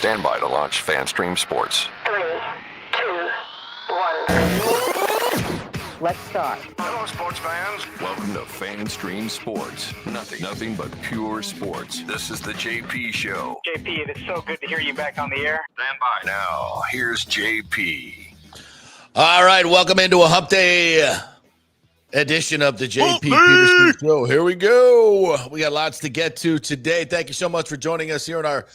Stand by to launch FanStream Sports. 3, 2, 1. Let's start. Hello, sports fans. Welcome to FanStream Sports. Nothing but pure sports. This is the JP Show. JP, it's so good to hear you back on the air. Stand by. Now, here's JP. All right, welcome into a Hump Day edition of the JP Peterson Show. Here we go. We got lots to get to today. Thank you so much for joining us here on our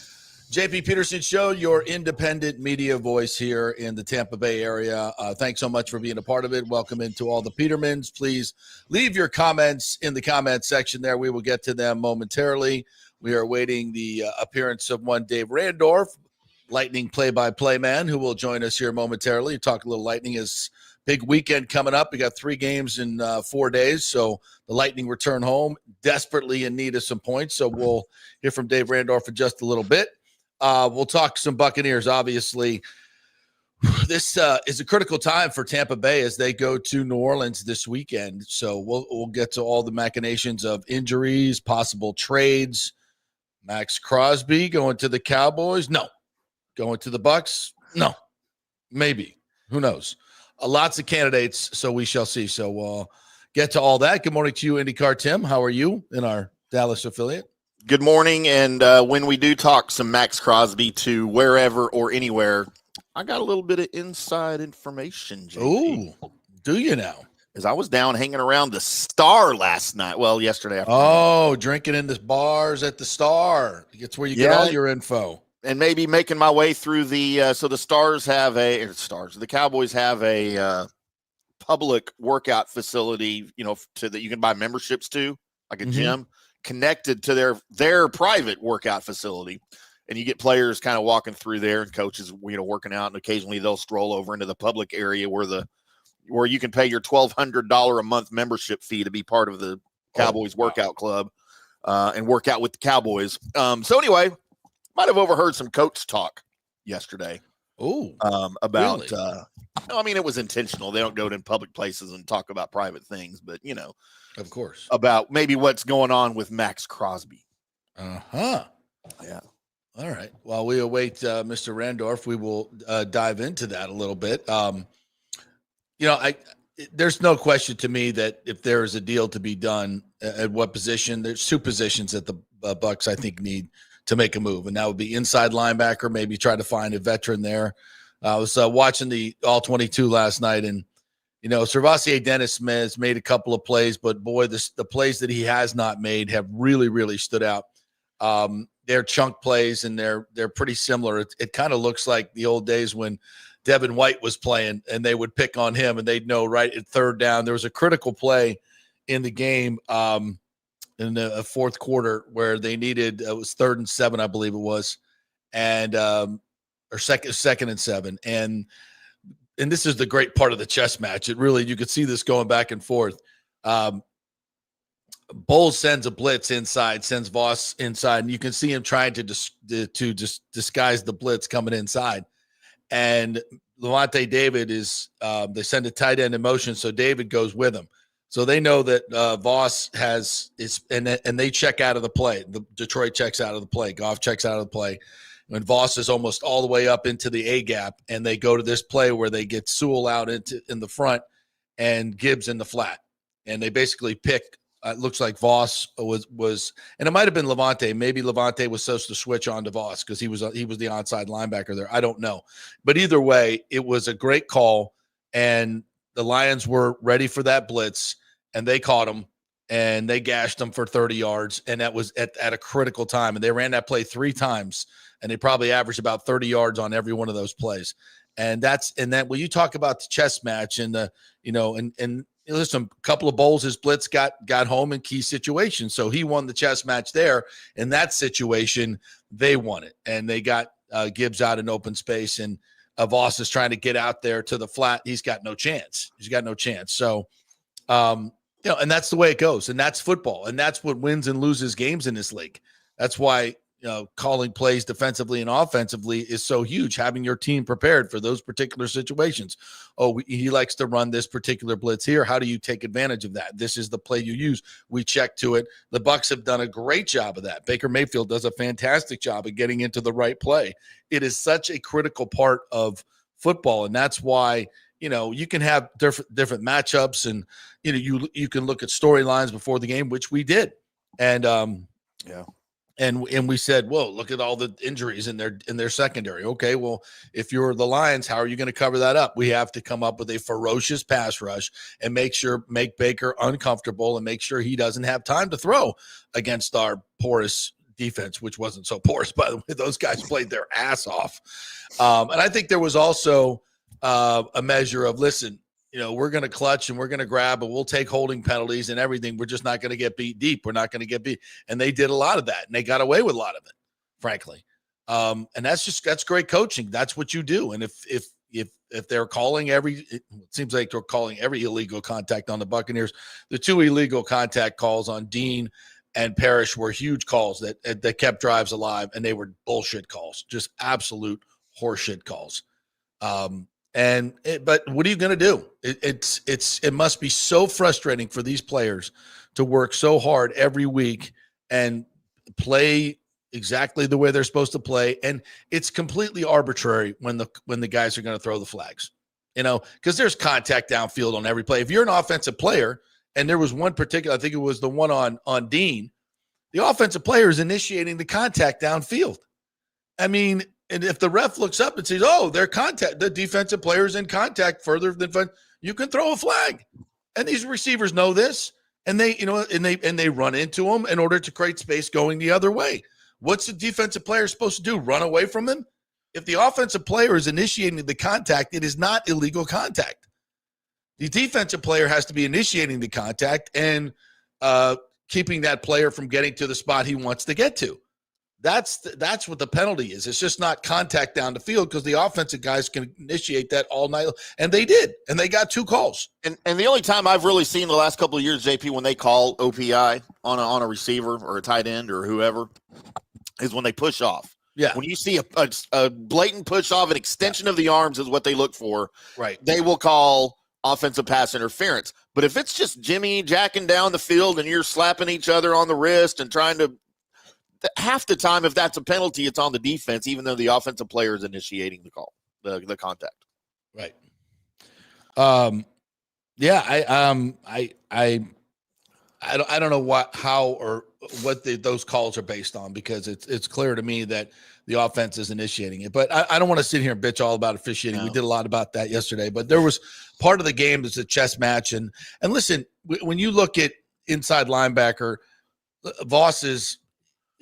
JP Peterson Show, your independent media voice here in the Tampa Bay area. Thanks so much for being a part of it. Welcome into all the Petermans. Please leave your comments in the comment section there. We will get to them momentarily. We are awaiting the appearance of one Dave Randorf, Lightning play-by-play man, who will join us here momentarily. Talk a little Lightning. Is big weekend coming up. We got 3 games in 4 days, so the Lightning return home, desperately in need of some points. So we'll hear from Dave Randorf in just a little bit. We'll talk some Buccaneers, obviously. This is a critical time for Tampa Bay as they go to New Orleans this weekend. So we'll get to all the machinations of injuries, possible trades. Max Crosby going to the Cowboys? No. Going to the Bucs? No. Maybe. Who knows? Lots of candidates, so we shall see. So we'll get to all that. Good morning to you, IndyCar Tim. How are you in our Dallas affiliate? Good morning, and when we do talk some Max Crosby to wherever or anywhere, I got a little bit of inside information, JP. Ooh, do you now? As I was down hanging around the Star last night, well, yesterday afternoon. Oh, drinking in the bars at the Star. It's where you get all your info. And maybe making my way through the so the the Cowboys have a public workout facility, that you can buy memberships to, like a gym, connected to their private workout facility. And you get players kind of walking through there and coaches, working out, and occasionally they'll stroll over into the public area where you can pay your $1,200 a month membership fee to be part of the Cowboys workout club and work out with the Cowboys. So anyway, might have overheard some coach talk yesterday. About really? It was intentional. They don't go to public places and talk about private things, but of course, about maybe what's going on with Max Crosby. Yeah. All right. While we await Mr. Randorf, we will dive into that a little bit. There's no question to me that if there is a deal to be done, at what position? There's 2 positions that the Bucs I think need to make a move, and that would be inside linebacker. Maybe try to find a veteran there. I was watching the All 22 last night, and Vasilevskiy Dennis has made a couple of plays, but boy, the plays that he has not made have really, really stood out. They're chunk plays, and they're pretty similar. It kind of looks like the old days when Devin White was playing, and they would pick on him, and they'd know right at third down. There was a critical play in the game in the fourth quarter where they needed it was 3rd and 7, I believe it was, and or second and 7, and this is the great part of the chess match. It really, you could see this going back and forth. Bowles sends a blitz inside, sends Voss inside, and you can see him trying to just disguise the blitz coming inside. And Levante David they send a tight end in motion, so David goes with him. So they know that Voss and they check out of the play. The Detroit checks out of the play. Goff checks out of the play. When Voss is almost all the way up into the A gap, and they go to this play where they get Sewell out in the front and Gibbs in the flat, and they basically pick. It looks like Voss was, and it might have been Levante. Maybe Levante was supposed to switch on to Voss because he was the onside linebacker there. I don't know, but either way, it was a great call, and the Lions were ready for that blitz, and they caught him, and they gashed him for 30 yards, and that was at a critical time. And they ran that play 3 times, and they probably averaged about 30 yards on every one of those plays. And when you talk about the chess match and listen, a couple of bowls, his blitz got home in key situations. So he won the chess match there. In that situation, they won it. And they got Gibbs out in open space, and Voss is trying to get out there to the flat. He's got no chance. So, and that's the way it goes. And that's football. And that's what wins and loses games in this league. That's why, calling plays defensively and offensively is so huge. Having your team prepared for those particular situations. Oh, he likes to run this particular blitz here. How do you take advantage of that? This is the play you use. We check to it. The Bucs have done a great job of that. Baker Mayfield does a fantastic job of getting into the right play. It is such a critical part of football, and that's why you can have different matchups, and you can look at storylines before the game, which we did, and And we said, whoa, look at all the injuries in their secondary. Okay, well, if you're the Lions, how are you going to cover that up? We have to come up with a ferocious pass rush and make Baker uncomfortable and make sure he doesn't have time to throw against our porous defense, which wasn't so porous, by the way. Those guys played their ass off. And I think there was also a measure of, listen, we're going to clutch and we're going to grab, but we'll take holding penalties and everything. We're just not going to get beat deep. We're not going to get beat. And they did a lot of that, and they got away with a lot of it, frankly. And that's great coaching. That's what you do. And if they're calling it seems like they're calling every illegal contact on the Buccaneers. The 2 illegal contact calls on Dean and Parrish were huge calls that kept drives alive, and they were bullshit calls, just absolute horseshit calls. But what are you going to do? It must be so frustrating for these players to work so hard every week and play exactly the way they're supposed to play. And it's completely arbitrary when the guys are going to throw the flags, because there's contact downfield on every play. If you're an offensive player, and there was one particular, I think it was the one on Dean, the offensive player is initiating the contact downfield. I mean, and if the ref looks up and sees, the defensive player is in contact further than you can throw a flag. And these receivers know this, and they run into them in order to create space going the other way. What's the defensive player supposed to do? Run away from him? If the offensive player is initiating the contact, it is not illegal contact. The defensive player has to be initiating the contact and keeping that player from getting to the spot he wants to get to. That's what the penalty is. It's just not contact down the field, because the offensive guys can initiate that all night, and they did, and they got 2 calls. And the only time I've really seen the last couple of years, JP, when they call OPI on a receiver or a tight end or whoever, is when they push off. Yeah. When you see a blatant push off, an extension of the arms is what they look for. Right. They will call offensive pass interference. But if it's just Jimmy jacking down the field and you're slapping each other on the wrist and trying to, half the time, if that's a penalty, it's on the defense, even though the offensive player is initiating the call, the contact. Right. I don't know what those calls are based on, because it's clear to me that the offense is initiating it. But I don't want to sit here and bitch all about officiating. No. We did a lot about that yesterday, but there was part of the game that's a chess match. And listen, when you look at inside linebacker, Voss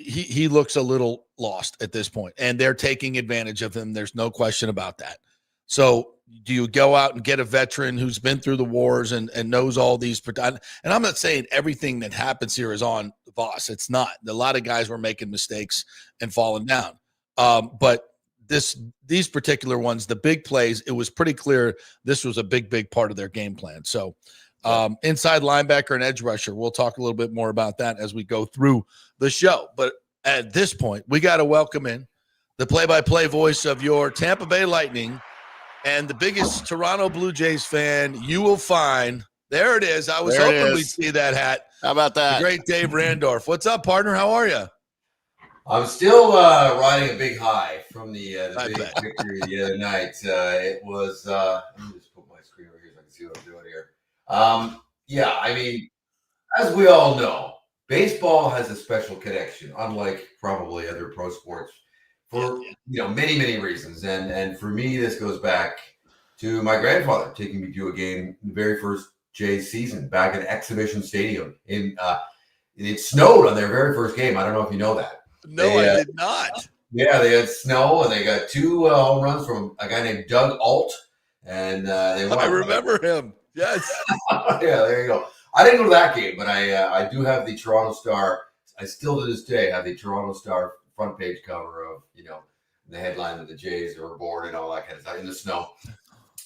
he looks a little lost at this point, and they're taking advantage of him. There's no question about that. So do you go out and get a veteran who's been through the wars and knows all these? And I'm not saying everything that happens here is on Voss. It's not. A lot of guys were making mistakes and falling down. But these particular ones, the big plays, it was pretty clear this was a big part of their game plan. So inside linebacker and edge rusher, we'll talk a little bit more about that as we go through the show. But at this point, we got to welcome in the play-by-play voice of your Tampa Bay Lightning and the biggest Toronto Blue Jays fan you will find. There it is. I was hoping we'd see that hat. How about that? The great Dave Randorf. What's up, partner? How are you? I'm still riding a big high from the big victory the other night. It was let me just put my screen over here so I can see what I'm doing here. I mean, as we all know, baseball has a special connection, unlike probably other pro sports, for many reasons. And for me, this goes back to my grandfather taking me to a game, the very first Jays season, back at Exhibition Stadium. It snowed on their very first game. I don't know if you know that. No, I did not. Yeah, they had snow, and they got 2 home runs from a guy named Doug Alt, and they won. I remember him. Yes. Yeah, there you go. I didn't go to that game, but I do have the Toronto Star. I still to this day have the Toronto Star front page cover of the headline that the Jays were born and all that kind of stuff in the snow.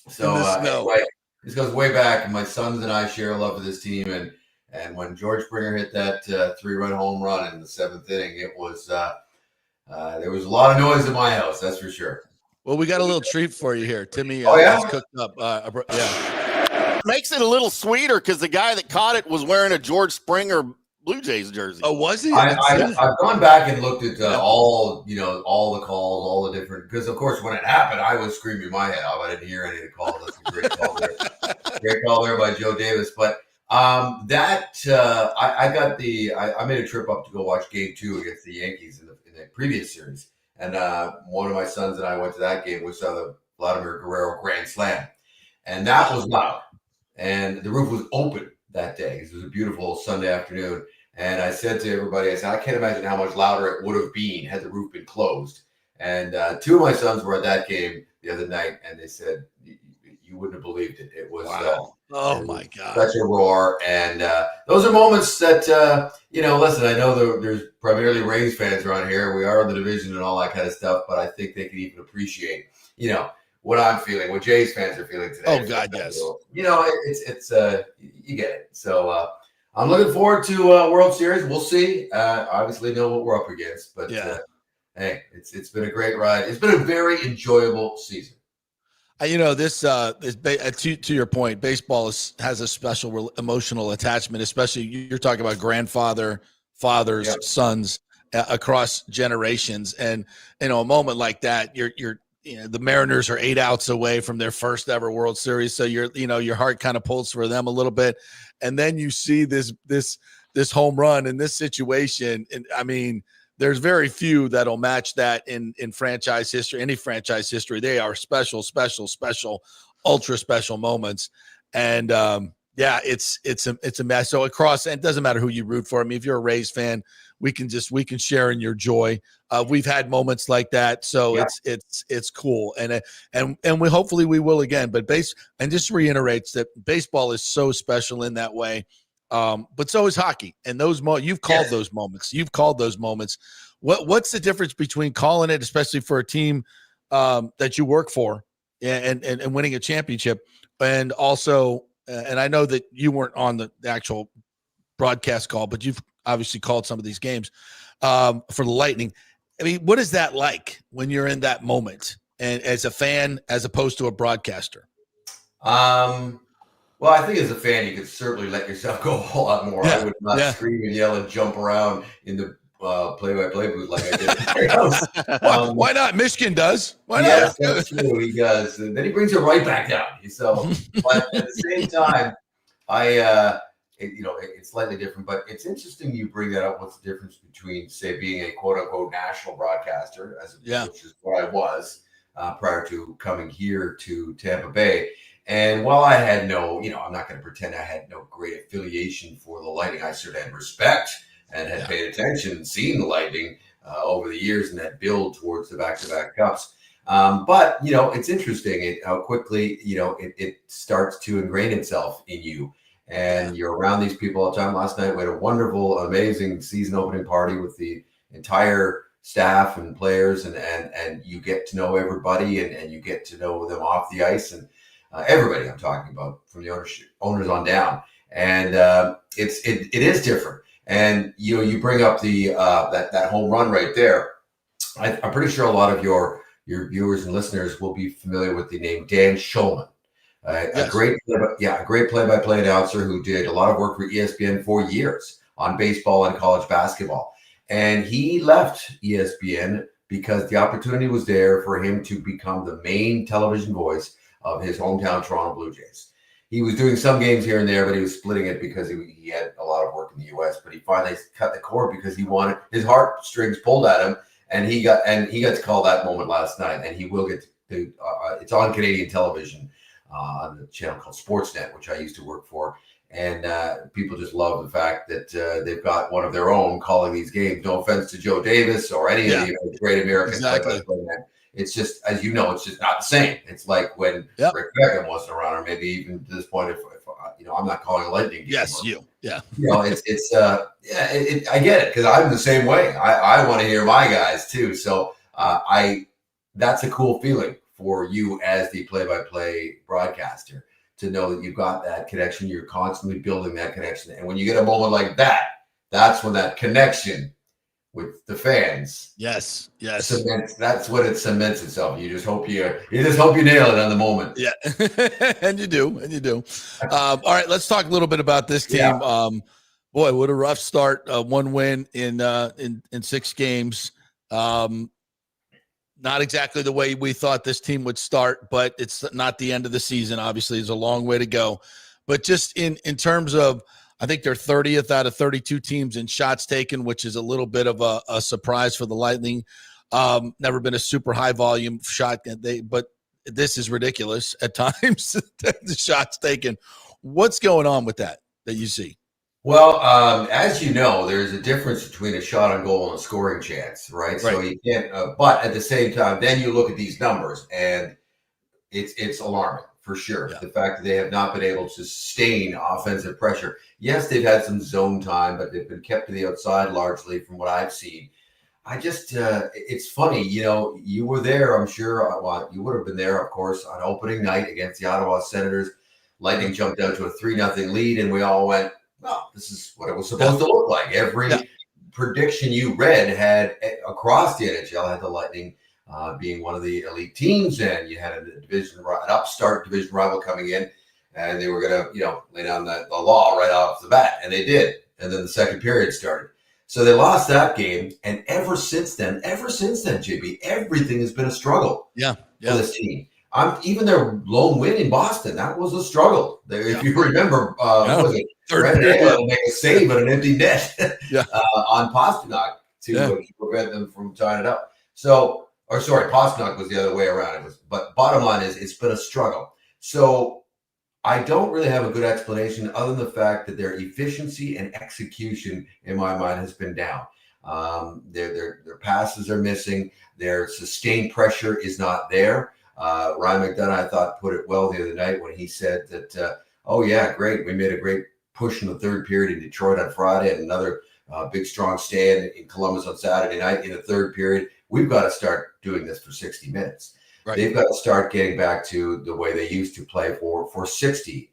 So anyway, this goes way back. My sons and I share a love of this team, and when George Springer hit that 3-run home run in the 7th inning, it was there was a lot of noise in my house, that's for sure. Well, we got a little treat for you here. Timmy yeah? has cooked up. Yeah. Makes it a little sweeter because the guy that caught it was wearing a George Springer Blue Jays jersey. Oh, was he? I've gone back and looked at all the calls, all the different, because of course when it happened, I was screaming my head off. I didn't hear any of the calls. That's a great call there. Great call there by Joe Davis. But I made a trip up to go watch Game 2 against the Yankees in the previous series, and one of my sons and I went to that game. We saw the Vladimir Guerrero grand slam, and that was loud, and the roof was open that day. It was a beautiful Sunday afternoon. And I said to everybody, I said, I can't imagine how much louder it would have been had the roof been closed. And two of my sons were at that game the other night, and they said, you wouldn't have believed it. It was, my God, such a roar. And those are moments that, listen, I know there's primarily Rays fans around here. We are in the division and all that kind of stuff, but I think they can even appreciate, what I'm feeling, what Jays fans are feeling today. Oh God, yes. It's you get it. So I'm looking forward to World Series. We'll see. Obviously, know what we're up against, but hey, it's been a great ride. It's been a very enjoyable season. This to your point, baseball has a special emotional attachment, especially you're talking about grandfather, fathers, sons across generations, and a moment like that, the Mariners are 8 outs away from their first ever World Series, so your heart kind of pulls for them a little bit, and then you see this home run in this situation, and I mean, there's very few that'll match that in franchise history, any franchise history. They are special, ultra special moments, and it's a mess. So across, and it doesn't matter who you root for. I mean, if you're a Rays fan, we can share in your joy. We've had moments like that, so it's cool, and we hopefully we will again. But and just reiterates that baseball is so special in that way, but so is hockey. And you've called those moments. You've called those moments. What's the difference between calling it, especially for a team that you work for, and winning a championship, and also, and I know that you weren't on the actual broadcast call, but you've obviously called some of these games for the Lightning. I mean, what is that like when you're in that moment and as a fan, as opposed to a broadcaster? Well, I think as a fan, you could certainly let yourself go a whole lot more. I would not scream and yell and jump around in the play-by-play booth like I did at the house. Why not? Michigan does. Why not? Yes, that's true. He does. And then he brings it right back down. So, but at the same time, it's slightly different, but it's interesting you bring that up. What's the difference between, say, being a quote-unquote national broadcaster, which is what I was prior to coming here to Tampa Bay. And while I had I'm not going to pretend I had no great affiliation for the Lightning. I certainly had respect and had paid attention and seen the Lightning over the years and that build towards the back-to-back cups. But, it's interesting how quickly, it starts to ingrain itself in you. And you're around these people all the time. Last night we had a wonderful, amazing season opening party with the entire staff and players, and you get to know everybody, and you get to know them off the ice, and everybody I'm talking about, from the owners on down. And it is different. And you bring up the that home run right there. I'm pretty sure a lot of your viewers and listeners will be familiar with the name Dan Shulman. A great play-by-play announcer who did a lot of work for ESPN for years on baseball and college basketball. And he left ESPN because the opportunity was there for him to become the main television voice of his hometown Toronto Blue Jays. He was doing some games here and there, but he was splitting it because he had a lot of work in the U.S. But he finally cut the cord because he wanted his heartstrings pulled at him, and he got to call that moment last night. And he will get to it's on Canadian television. On the channel called Sportsnet, which I used to work for. And people just love the fact that they've got one of their own calling these games. No offense to Joe Davis or any of the great American play-by-play men. It's just, as you know, it's just not the same. It's like when Rick Beckham wasn't around, or maybe even to this point, if I'm not calling a Lightning game. Yes, anymore. I get it, because I'm the same way. I want to hear my guys too. So that's a cool feeling for you as the play-by-play broadcaster, to know that you've got that connection. You're constantly building that connection. And when you get a moment like that, that's when that connection with the fans. Yes. That's what it cements itself. You just hope you nail it on the moment. Yeah. and you do. All right, let's talk a little bit about this team. Yeah. Boy, what a rough start. 1 win in 6 games. Not exactly the way we thought this team would start, but it's not the end of the season. Obviously, there's a long way to go. But just in terms of, I think they're 30th out of 32 teams in shots taken, which is a little bit of a surprise for the Lightning. Never been a super high volume shot, but this is ridiculous at times. The shots taken. What's going on with that you see? Well, as you know, there's a difference between a shot on goal and a scoring chance, right? So you can't. But at the same time, then you look at these numbers, and it's alarming for sure. Yeah. The fact that they have not been able to sustain offensive pressure. Yes, they've had some zone time, but they've been kept to the outside largely, from what I've seen. I just, it's funny, you were there, I'm sure. Well, you would have been there, of course, on opening night against the Ottawa Senators. Lightning jumped out to a 3-0 lead, and we all went, well, this is what it was supposed to look like. Every prediction you read had across the NHL had the Lightning being one of the elite teams, and you had an upstart division rival coming in, and they were going to, lay down the law right off the bat, and they did. And then the second period started. So they lost that game, and ever since then, JP, everything has been a struggle for this team. Even their lone win in Boston, that was a struggle. If you remember, what was it? Randorf will make a save at an empty net on Pastrnak to prevent them from tying it up. So, Pastrnak was the other way around. But bottom line is, it's been a struggle. So I don't really have a good explanation other than the fact that their efficiency and execution, in my mind, has been down. Their passes are missing. Their sustained pressure is not there. Ryan McDonough, I thought, put it well the other night when he said that, great. We made a great push in the third period in Detroit on Friday, and another big, strong stand in Columbus on Saturday night in the third period. We've got to start doing this for 60 minutes. Right. They've got to start getting back to the way they used to play for 60.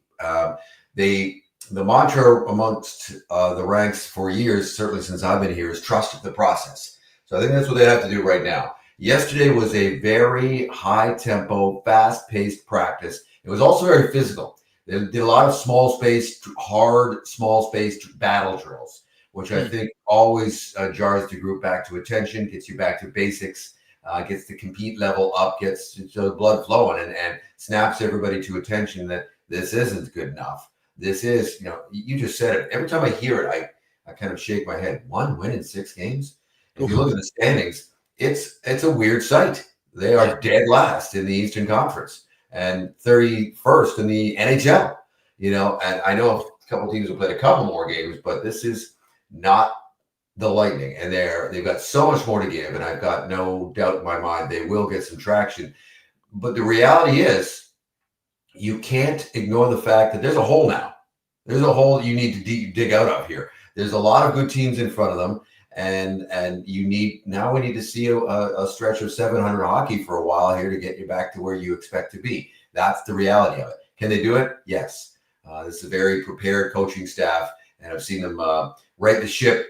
The mantra amongst the ranks for years, certainly since I've been here, is trust the process. So I think that's what they have to do right now. Yesterday was a very high-tempo, fast-paced practice. It was also very physical. They did a lot of hard, small-spaced battle drills, which I think always jars the group back to attention, gets you back to basics, gets the compete level up, gets the blood flowing, and snaps everybody to attention that this isn't good enough. This is, you just said it. Every time I hear it, I kind of shake my head. 1 win in 6 games? If you look at the standings, it's a weird sight. They are dead last in the Eastern Conference and 31st in the NHL, and I know a couple teams have played a couple more games, but this is not the Lightning, and they've got so much more to give, and I've got no doubt in my mind they will get some traction. But the reality is, you can't ignore the fact that there's a hole now. There's a hole you need to dig out of here. There's a lot of good teams in front of them, and we need to see a stretch of 700 hockey for a while here to get you back to where you expect to be. That's the reality of it. Can they do it? Yes. This is a very prepared coaching staff, and I've seen them right the ship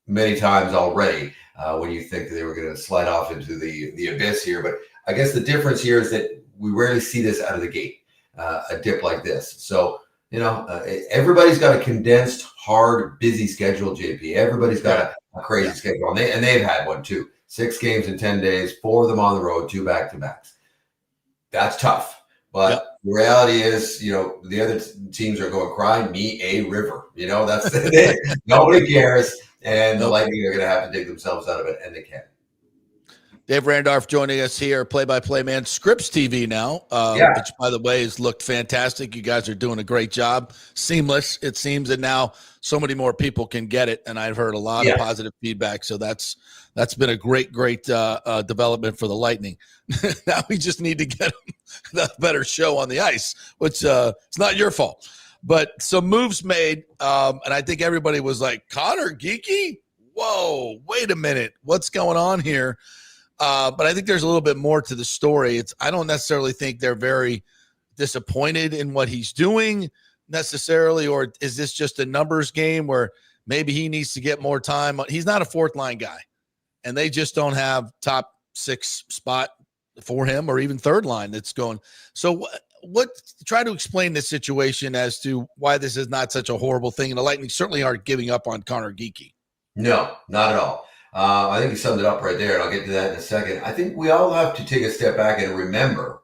many times already when you think that they were going to slide off into the abyss here. But I guess the difference here is that we rarely see this out of the gate, a dip like this. So, everybody's got a condensed, hard, busy schedule, JP. Everybody's got a crazy schedule, and they've had one too. 6 games in 10 days, 4 of them on the road, 2 back-to-backs. That's tough. But the reality is, the other teams are going, cry me a river. That's nobody cares. And the Lightning are going to have to dig themselves out of it, and they can. Dave Randorf joining us here, play-by-play man, Scripps TV now, which, by the way, has looked fantastic. You guys are doing a great job. Seamless, it seems, and now so many more people can get it, and I've heard a lot of positive feedback, so that's been a great development for the Lightning. Now we just need to get them a better show on the ice, which it's not your fault. But some moves made, and I think everybody was like, Connor Geeky? Whoa, wait a minute. What's going on here? But I think there's a little bit more to the story. I don't necessarily think they're very disappointed in what he's doing necessarily, or is this just a numbers game where maybe he needs to get more time? He's not a fourth-line guy. and they just don't have top 6 spot for him or even third line that's going. So what try to explain this situation as to why this is not such a horrible thing. And the Lightning certainly aren't giving up on Connor Geekie. No, not at all. I think you summed it up right there, and I'll get to that in a second. I think we all have to take a step back and remember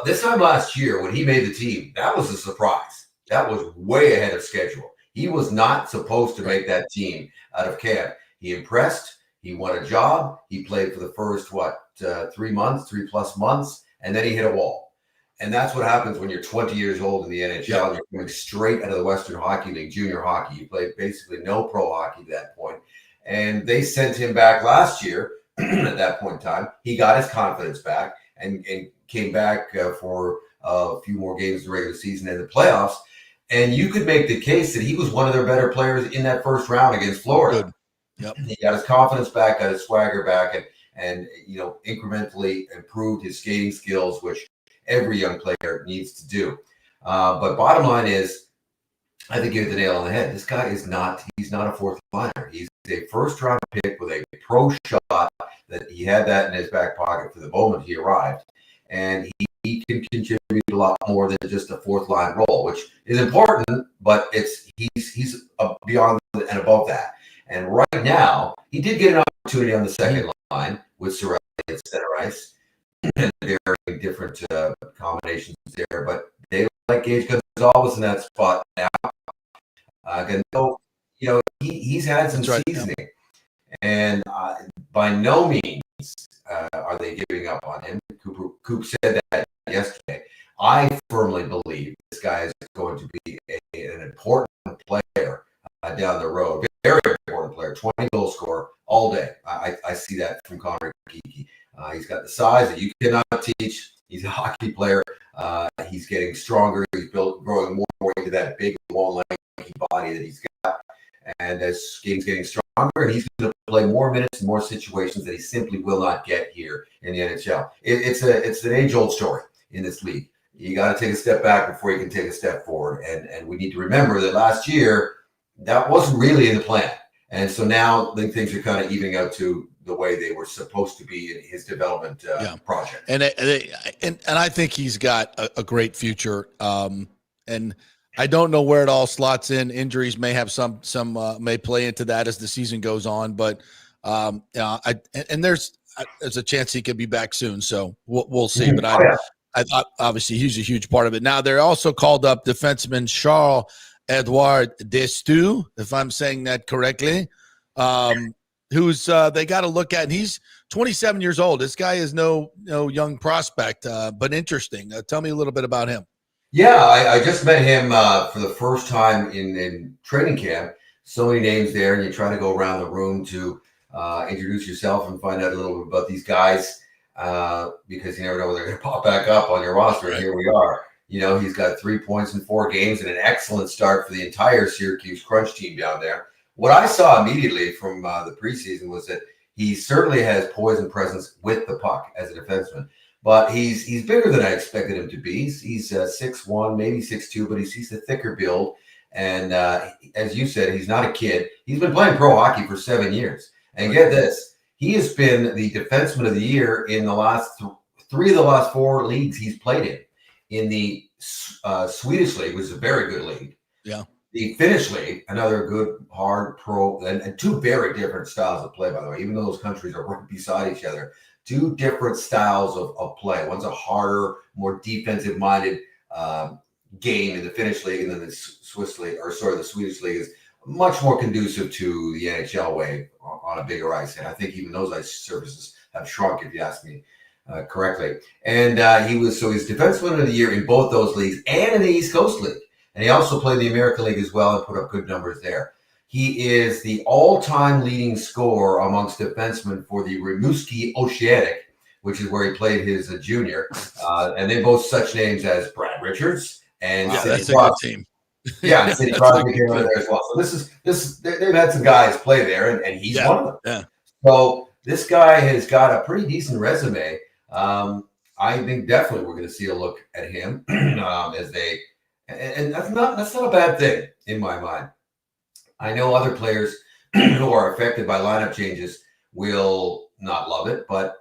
this time last year when he made the team, that was a surprise. That was way ahead of schedule. He was not supposed to make that team out of camp. He impressed. He won a job. He played for the first, 3+ months, and then he hit a wall. And that's what happens when you're 20 years old in the NHL. Yeah. And you're coming straight out of the Western Hockey League, junior hockey. You played basically no pro hockey at that point. And they sent him back last year at that point in time. He got his confidence back and came back for a few more games in the regular season and the playoffs. And you could make the case that he was one of their better players in that first round against Florida. Good. Yep. He got his confidence back, got his swagger back, and incrementally improved his skating skills, which every young player needs to do. But bottom line is, I think you hit the nail on the head. This guy he's not a fourth liner. He's a first round pick with a pro shot that he had that in his back pocket for the moment he arrived. And he can contribute a lot more than just a fourth line role, which is important, but he's beyond and above that. And right now, he did get an opportunity on the second line with Cirelli at center ice. And very different combinations there, but they like Gage Gonzalez in that spot now. He's had some seasoning, and by no means are they giving up on him. Coop said that yesterday. I firmly believe this guy is going to be an important player down the road. Very important player, 20 goal scorer all day. I see that from Connor Geekie. He's got the size that you cannot teach. He's a hockey player. He's getting stronger. He's growing more into that big, long, lanky body that he's got. And as game's getting stronger, he's going to play more minutes and more situations that he simply will not get here in the NHL. It's an age-old story in this league. You got to take a step back before you can take a step forward. And we need to remember that last year, that wasn't really in the plan. And so now things are kind of evening out to the way they were supposed to be in his development project. And I think he's got a great future. And I don't know where it all slots in. Injuries may have some may play into that as the season goes on, but there's a chance he could be back soon. So we'll see. But I thought obviously he's a huge part of it. Now they're also called up defenseman Charles-Edouard Destu, if I'm saying that correctly. Who's they got to look at, and he's 27 years old. This guy is no young prospect, but interesting. Tell me a little bit about him. Yeah, I just met him for the first time in training camp. So many names there, and you try to go around the room to introduce yourself and find out a little bit about these guys because you never know when they're going to pop back up on your roster. Right. And here we are. He's got 3 points in 4 games and an excellent start for the entire Syracuse Crunch team down there. What I saw immediately from the preseason was that he certainly has poise and presence with the puck as a defenseman, but he's bigger than I expected him to be. He's 6'1", maybe 6'2", but he's a thicker build. And as you said, he's not a kid. He's been playing pro hockey for 7 years. And get this, he has been the defenseman of the year in the last 3 of the last 4 leagues he's played in. In the Swedish league, which is a very good league. Yeah. The Finnish league, another good, hard pro, and 2 very different styles of play, by the way, even though those countries are right beside each other. 2 different styles of play. One's a harder, more defensive-minded game in the Finnish league, and then the Swedish league is much more conducive to the NHL way on a bigger ice. And I think even those ice surfaces have shrunk, if you ask me correctly. And he's defenseman of the year in both those leagues and in the East Coast League. And he also played the American League as well and put up good numbers there. He is the all-time leading scorer amongst defensemen for the Rimouski Oceanic, which is where he played his junior. And they both such names as Brad Richards and that's a good team. Yeah, and Sidney Crosby came over there as well. So they've had some guys play there, and he's one of them. Yeah. So this guy has got a pretty decent resume. I think definitely we're going to see a look at him and that's not a bad thing in my mind. I know other players who are affected by lineup changes will not love it, but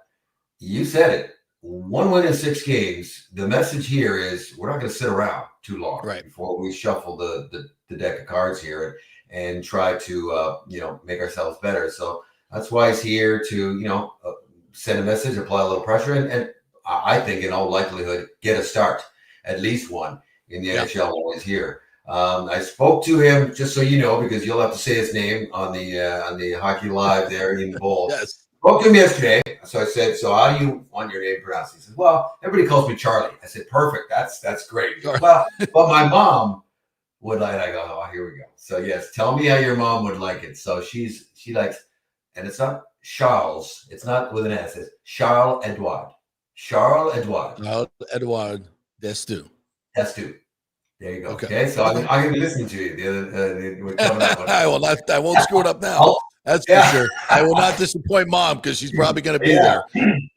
you said it. 1 win in 6 games. The message here is we're not going to sit around too long before we shuffle the deck of cards here and try to make ourselves better. So that's why he's here to send a message, apply a little pressure, and I think in all likelihood get a start, at least one in the NHL while he's here. I spoke to him, just so you know, because you'll have to say his name on the Hockey Live there in the bowl. Yes. Spoke to him yesterday. So I said, so how do you want your name pronounced? He said, well, everybody calls me Charlie. I said, perfect. That's great. He goes, well, but my mom would like it. I go, oh, here we go. So yes, tell me how your mom would like it. So she likes, and it's not Charles. It's not with an S. It's Charles Edouard. Charles Edouard. Edouard Destu. Destu. There you go. Okay. So I'm going to be listening to you. We're coming up. I won't screw it up now. That's for sure. I will not disappoint Mom because she's probably going to be there.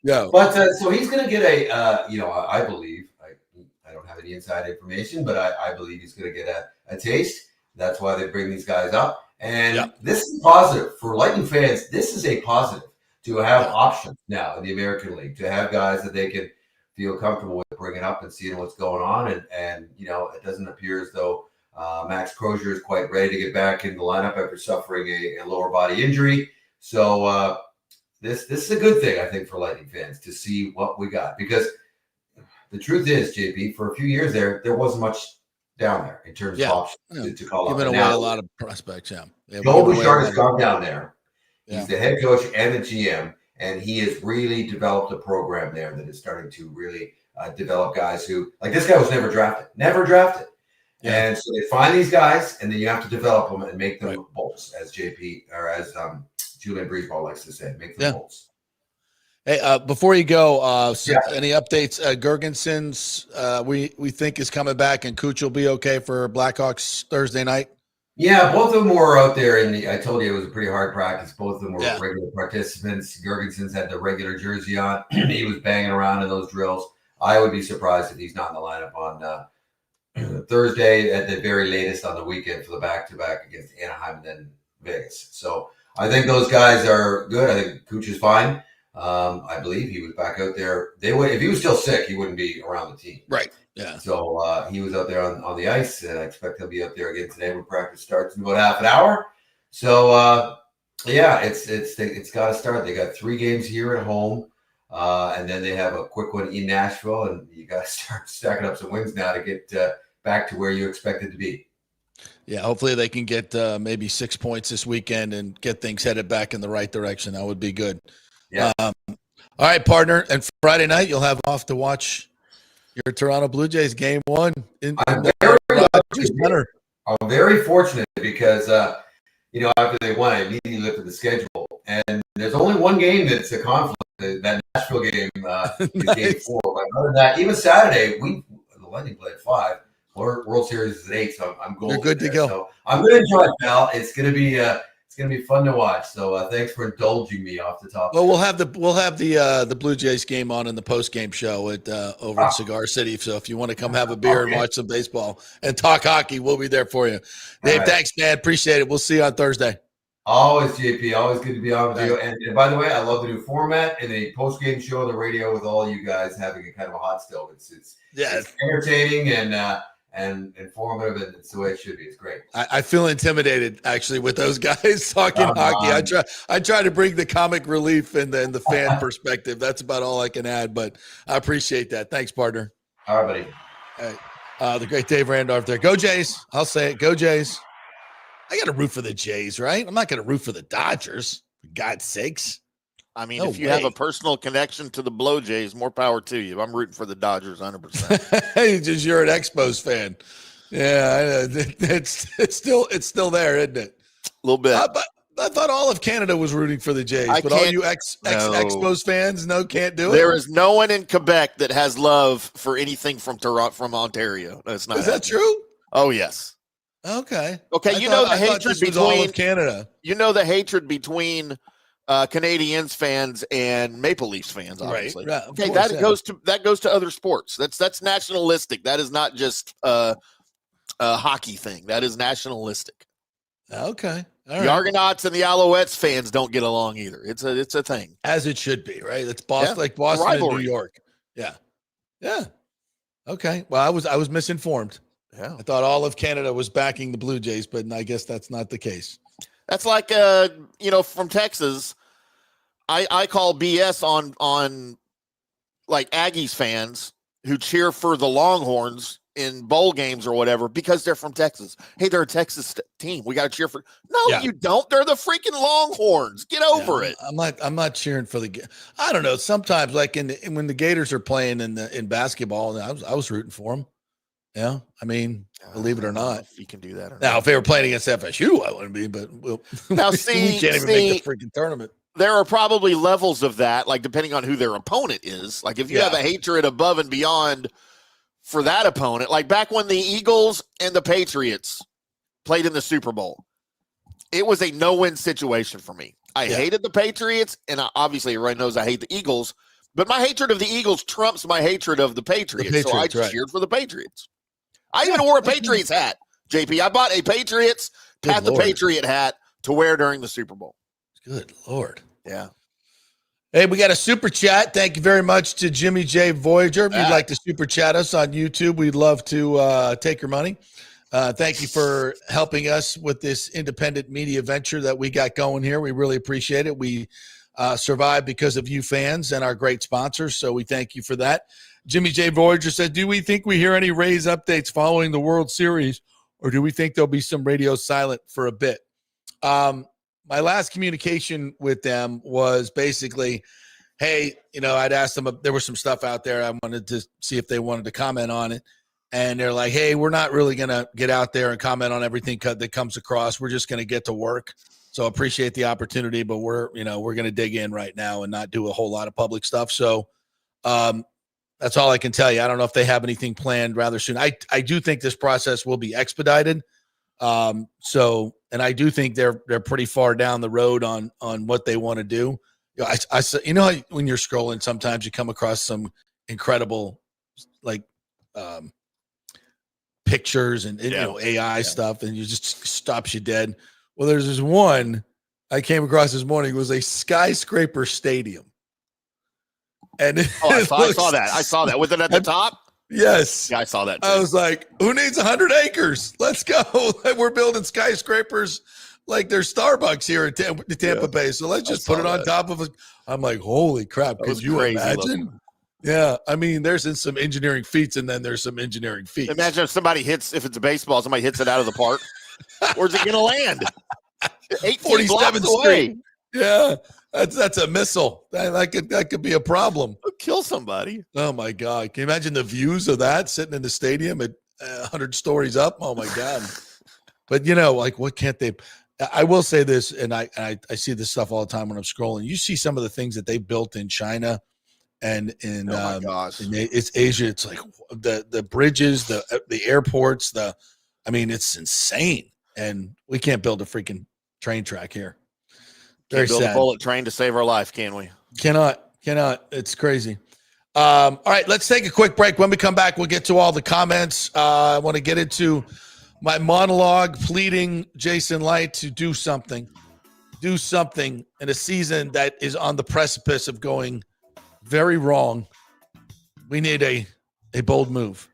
Yeah. But so he's going to get I believe, I don't have any inside information, but I believe he's going to get a taste. That's why they bring these guys up. And this is positive for Lightning fans. This is a positive to have options now in the American League, to have guys that they can feel comfortable with bringing up and seeing what's going on. And it doesn't appear as though Max Crozier is quite ready to get back in the lineup after suffering a lower body injury. So this is a good thing, I think, for Lightning fans to see what we got. Because the truth is, JP, for a few years there wasn't much down there in terms of options to call up. Giving away a lot of prospects, Joe Bouchard has gone down there. He's the head coach and the GM, and he has really developed a program there that is starting to really develop guys who, like this guy was never drafted. Yeah. And so they find these guys, and then you have to develop them and make them bolts, as JP or as Julian Breezeball likes to say, make them bolts. Hey, before you go, any updates? Gergensen's we think is coming back, and Cooch will be okay for Blackhawks Thursday night. Yeah, both of them were out there I told you it was a pretty hard practice. Both of them were regular participants. Gergensen's had the regular jersey on. He was banging around in those drills. I would be surprised if he's not in the lineup on Thursday at the very latest on the weekend for the back-to-back against Anaheim and then Vegas. So I think those guys are good. I think Cooch is fine. I believe he was back out there. If he was still sick, he wouldn't be around the team. Right. Yeah. So he was out there on the ice, and I expect he'll be out there again today when practice starts in about half an hour. So it's got to start. They got 3 games here at home, and then they have a quick one in Nashville, and you got to start stacking up some wins now to get back to where you expect it to be. Yeah, hopefully they can get maybe 6 points this weekend and get things headed back in the right direction. That would be good. Yeah. All right, partner. And Friday night you'll have off to watch your Toronto Blue Jays game 1 I'm very fortunate because after they won, I immediately looked at the schedule, and there's only one game that's a conflict. That Nashville game is game 4. But other than that, even Saturday, the Lightning played 5. World Series is at 8, so I'm golden. You're good to go. So I'm going to enjoy it, pal. It's going to be fun to watch. So thanks for indulging me off the top. Well, we'll have the Blue Jays game on in the post game show at over in Cigar City. So if you want to come have a beer and watch some baseball and talk hockey, we'll be there for you. Dave, thanks, man. Appreciate it. We'll see you on Thursday. Always, JP. Always good to be on with you. And by the way, I love the new format and the post game show on the radio with all you guys having a kind of a hot stove. It's entertaining and informative, and it's the way it should be. It's great. I feel intimidated actually with those guys talking hockey. I try to bring the comic relief and the fan perspective. That's about all I can add, but I appreciate that. Thanks, partner. All right, buddy. All right. The great Dave Randorf there. Go Jays. I'll say it. Go Jays. I got to root for the Jays, right? I'm not going to root for the Dodgers, for God's sakes. I mean, if you have a personal connection to the Blue Jays, more power to you. I'm rooting for the Dodgers 100%. You're an Expos fan. Yeah, it's still there, isn't it? A little bit. But I thought all of Canada was rooting for the Jays, but all you Expos fans, can't do it. There is no one in Quebec that has love for anything from Ontario. That's not. Is that true? Oh yes. Okay. Okay. The hatred between all of Canada. The hatred between Canadiens fans and Maple Leafs fans, obviously. Right. Okay, that goes to other sports. That's nationalistic. That is not just a hockey thing. That is nationalistic. Okay. The Argonauts and the Alouettes fans don't get along either. It's a thing. As it should be, right? It's Boston, like Boston and New York. Yeah. Yeah. Okay. Well, I was misinformed. Yeah. I thought all of Canada was backing the Blue Jays, but I guess that's not the case. That's like from Texas. I call BS on like Aggies fans who cheer for the Longhorns in bowl games or whatever because they're from Texas. Hey, they're a Texas team. We got to cheer for. No, you don't. They're the freaking Longhorns. Get over it. I'm not cheering for the. I don't know. Sometimes, like when the Gators are playing in basketball, I was rooting for them. Yeah, I mean, believe it or not, if you can do that. Now, if they were playing against FSU, I wouldn't be. But now, we can't even make the freaking tournament. There are probably levels of that, like depending on who their opponent is. Like if you have a hatred above and beyond for that opponent, like back when the Eagles and the Patriots played in the Super Bowl, it was a no-win situation for me. I hated the Patriots, and obviously everyone knows I hate the Eagles, but my hatred of the Eagles trumps my hatred of the Patriots, so I cheered for the Patriots. I even wore a Patriots hat, JP. I bought a Patriots Patriot hat to wear during the Super Bowl. Good Lord. Yeah. Hey, we got a super chat. Thank you very much to Jimmy J. Voyager. If you'd like to super chat us on YouTube, we'd love to take your money. Thank you for helping us with this independent media venture that we got going here. We really appreciate it. We survive because of you fans and our great sponsors, so we thank you for that. Jimmy J. Voyager said, do we think we hear any Rays updates following the World Series, or do we think there'll be some radio silent for a bit? My last communication with them was basically, hey, I'd asked them, there was some stuff out there. I wanted to see if they wanted to comment on it. And they're like, hey, we're not really going to get out there and comment on everything that comes across. We're just going to get to work. So appreciate the opportunity, but we're going to dig in right now and not do a whole lot of public stuff. So that's all I can tell you. I don't know if they have anything planned rather soon. I do think this process will be expedited. And I do think they're pretty far down the road on what they want to do. I how when you're scrolling, sometimes you come across some incredible pictures and AI stuff, and you just stops you dead. Well, there's this one I came across this morning. It was a skyscraper stadium, and I saw that with it at the top. Yes. Yeah, I saw that too. I was like, who needs 100 acres? Let's go. We're building skyscrapers like there's Starbucks here at Tampa Bay. So let's just put it on top of it. I'm like, holy crap. Could you imagine? Looking. Yeah. I mean, there's some engineering feats, and then there's some engineering feats. Imagine if it's a baseball, somebody hits it out of the park. Where's it going to land? 47th Street. Yeah. That's a missile. That could be a problem. It'll kill somebody. Oh my God! Can you imagine the views of that sitting in the stadium at 100 stories up? Oh my God! But what can't they? I will say this, and I see this stuff all the time when I'm scrolling. You see some of the things that they built in China, and in it's Asia. It's like the bridges, the airports. It's insane, and we can't build a freaking train track here. Can't build a bullet train to save our life, can we? Cannot. It's crazy. All right, let's take a quick break. When we come back, we'll get to all the comments. I want to get into my monologue pleading Jason Light to do something in a season that is on the precipice of going very wrong. We need a bold move.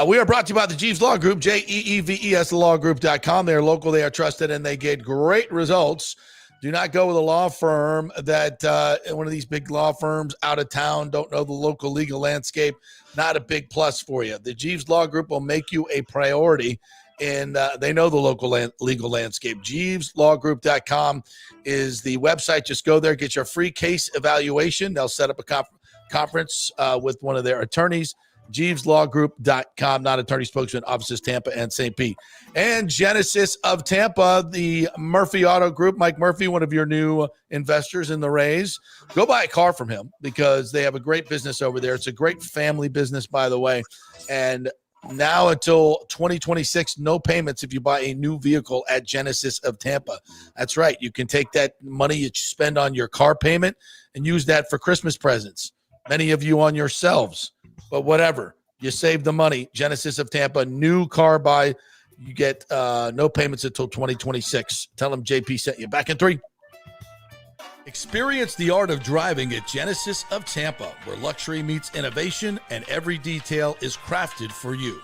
We are brought to you by the Jeeves Law Group, JEEVES, lawgroup.com. They are local, they are trusted, and they get great results. Do not go with a law firm that one of these big law firms out of town, don't know the local legal landscape. Not a big plus for you. The Jeeves Law Group will make you a priority, and they know the local legal landscape. JeevesLawGroup.com is the website. Just go there, get your free case evaluation. They'll set up a conference with one of their attorneys. JeevesLawGroup.com, not attorney spokesman, offices Tampa and St. Pete. And Genesis of Tampa, the Murphy Auto Group. Mike Murphy, one of your new investors in the Rays. Go buy a car from him because they have a great business over there. It's a great family business, by the way. And now until 2026, no payments if you buy a new vehicle at Genesis of Tampa. That's right. You can take that money you spend on your car payment and use that for Christmas presents. Many of you on yourselves. But whatever, you save the money. Genesis of Tampa, new car buy You get no payments until 2026. Tell them JP sent you. Back in 3. Experience the art of driving at Genesis of Tampa, where luxury meets innovation and every detail is crafted for you.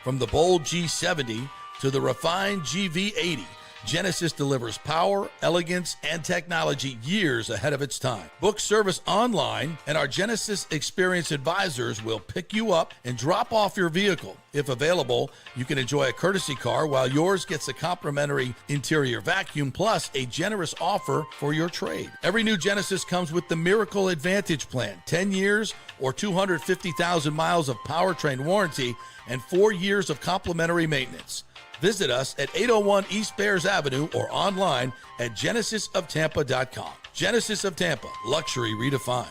From the bold G70 to the refined GV80, Genesis delivers power, elegance, and technology years ahead of its time. Book service online, and our Genesis Experience advisors will pick you up and drop off your vehicle. If available, you can enjoy a courtesy car while yours gets a complimentary interior vacuum plus a generous offer for your trade. Every new Genesis comes with the Miracle Advantage Plan, 10 years or 250,000 miles of powertrain warranty and 4 years of complimentary maintenance. Visit us at 801 East Bears Avenue or online at genesisoftampa.com. Genesis of Tampa, luxury redefined.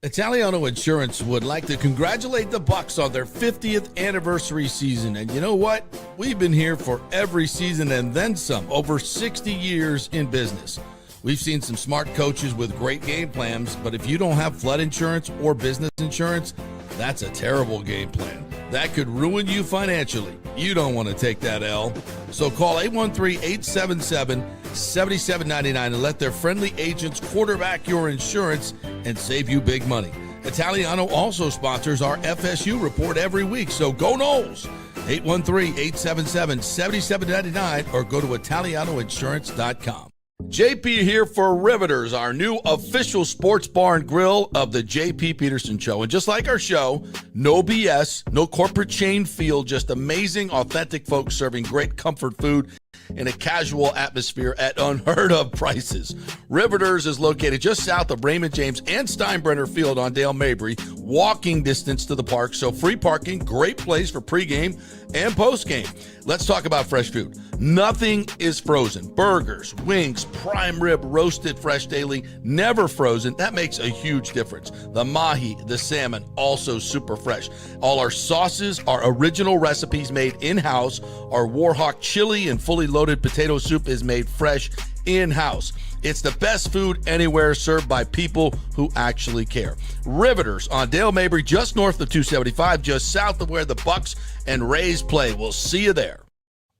Italiano Insurance would like to congratulate the Bucs on their 50th anniversary season. And you know what? We've been here for every season and then some, over 60 years in business. We've seen some smart coaches with great game plans, but if you don't have flood insurance or business insurance, that's a terrible game plan. That could ruin you financially. You don't want to take that L. So call 813-877-7799 and let their friendly agents quarterback your insurance and save you big money. Italiano also sponsors our FSU report every week, so go Noles. 813-877-7799 or go to italianoinsurance.com. JP here for Riveters, our new official sports bar and grill of the JP Peterson Show. And just like our show, no BS, no corporate chain feel, just amazing, authentic folks serving great comfort food in a casual atmosphere at unheard of prices. Riveters is located just south of Raymond James and Steinbrenner Field on Dale Mabry, walking distance to the park, so free parking, great place for pregame and postgame. Let's talk about fresh food. Nothing is frozen. Burgers, wings, prime rib, roasted fresh daily, never frozen. That makes a huge difference. The mahi, the salmon, also super fresh. All our sauces are original recipes made in-house. Our Warhawk chili and fully loaded potato soup is made fresh in-house. It's the best food anywhere, served by people who actually care. Riveters on Dale Mabry, just north of 275, just south of where the Bucs and Rays play. We'll see you there.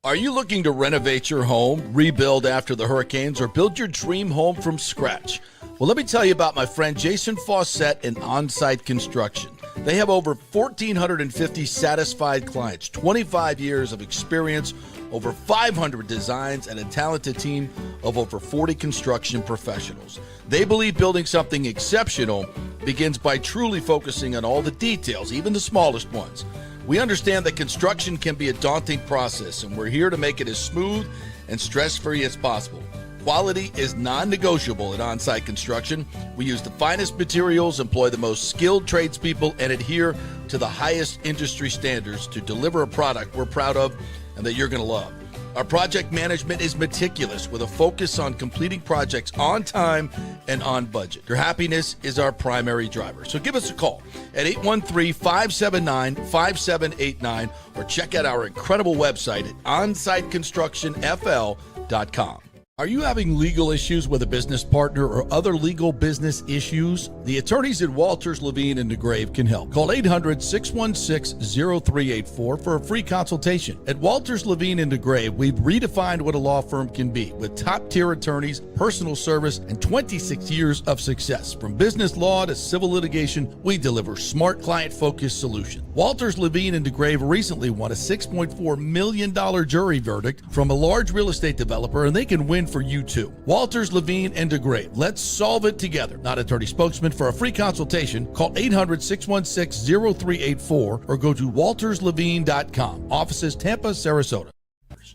Are you looking to renovate your home, rebuild after the hurricanes, or build your dream home from scratch? Well, let me tell you about my friend Jason Fawcett and On-Site Construction. They have over 1,450 satisfied clients, 25 years of experience, over 500 designs, and a talented team of over 40 construction professionals. They believe building something exceptional begins by truly focusing on all the details, even the smallest ones. We understand that construction can be a daunting process, and we're here to make it as smooth and stress-free as possible. Quality is non-negotiable at On-Site Construction. We use the finest materials, employ the most skilled tradespeople, and adhere to the highest industry standards to deliver a product we're proud of and that you're going to love. Our project management is meticulous with a focus on completing projects on time and on budget. Your happiness is our primary driver. So give us a call at 813-579-5789 or check out our incredible website at onsiteconstructionfl.com. Are you having legal issues with a business partner or other legal business issues? The attorneys at Walters, Levine, and DeGrave can help. Call 800-616-0384 for a free consultation. At Walters, Levine, and DeGrave, we've redefined what a law firm can be with top-tier attorneys, personal service, and 26 years of success. From business law to civil litigation, we deliver smart, client-focused solutions. Walters, Levine, and DeGrave recently won a $6.4 million jury verdict from a large real estate developer, and they can win for you too. Walters, Levine, and DeGrave. Let's solve it together. Not attorney spokesman. For a free consultation, call 800-616-0384 or go to walterslevine.com. Offices Tampa, Sarasota.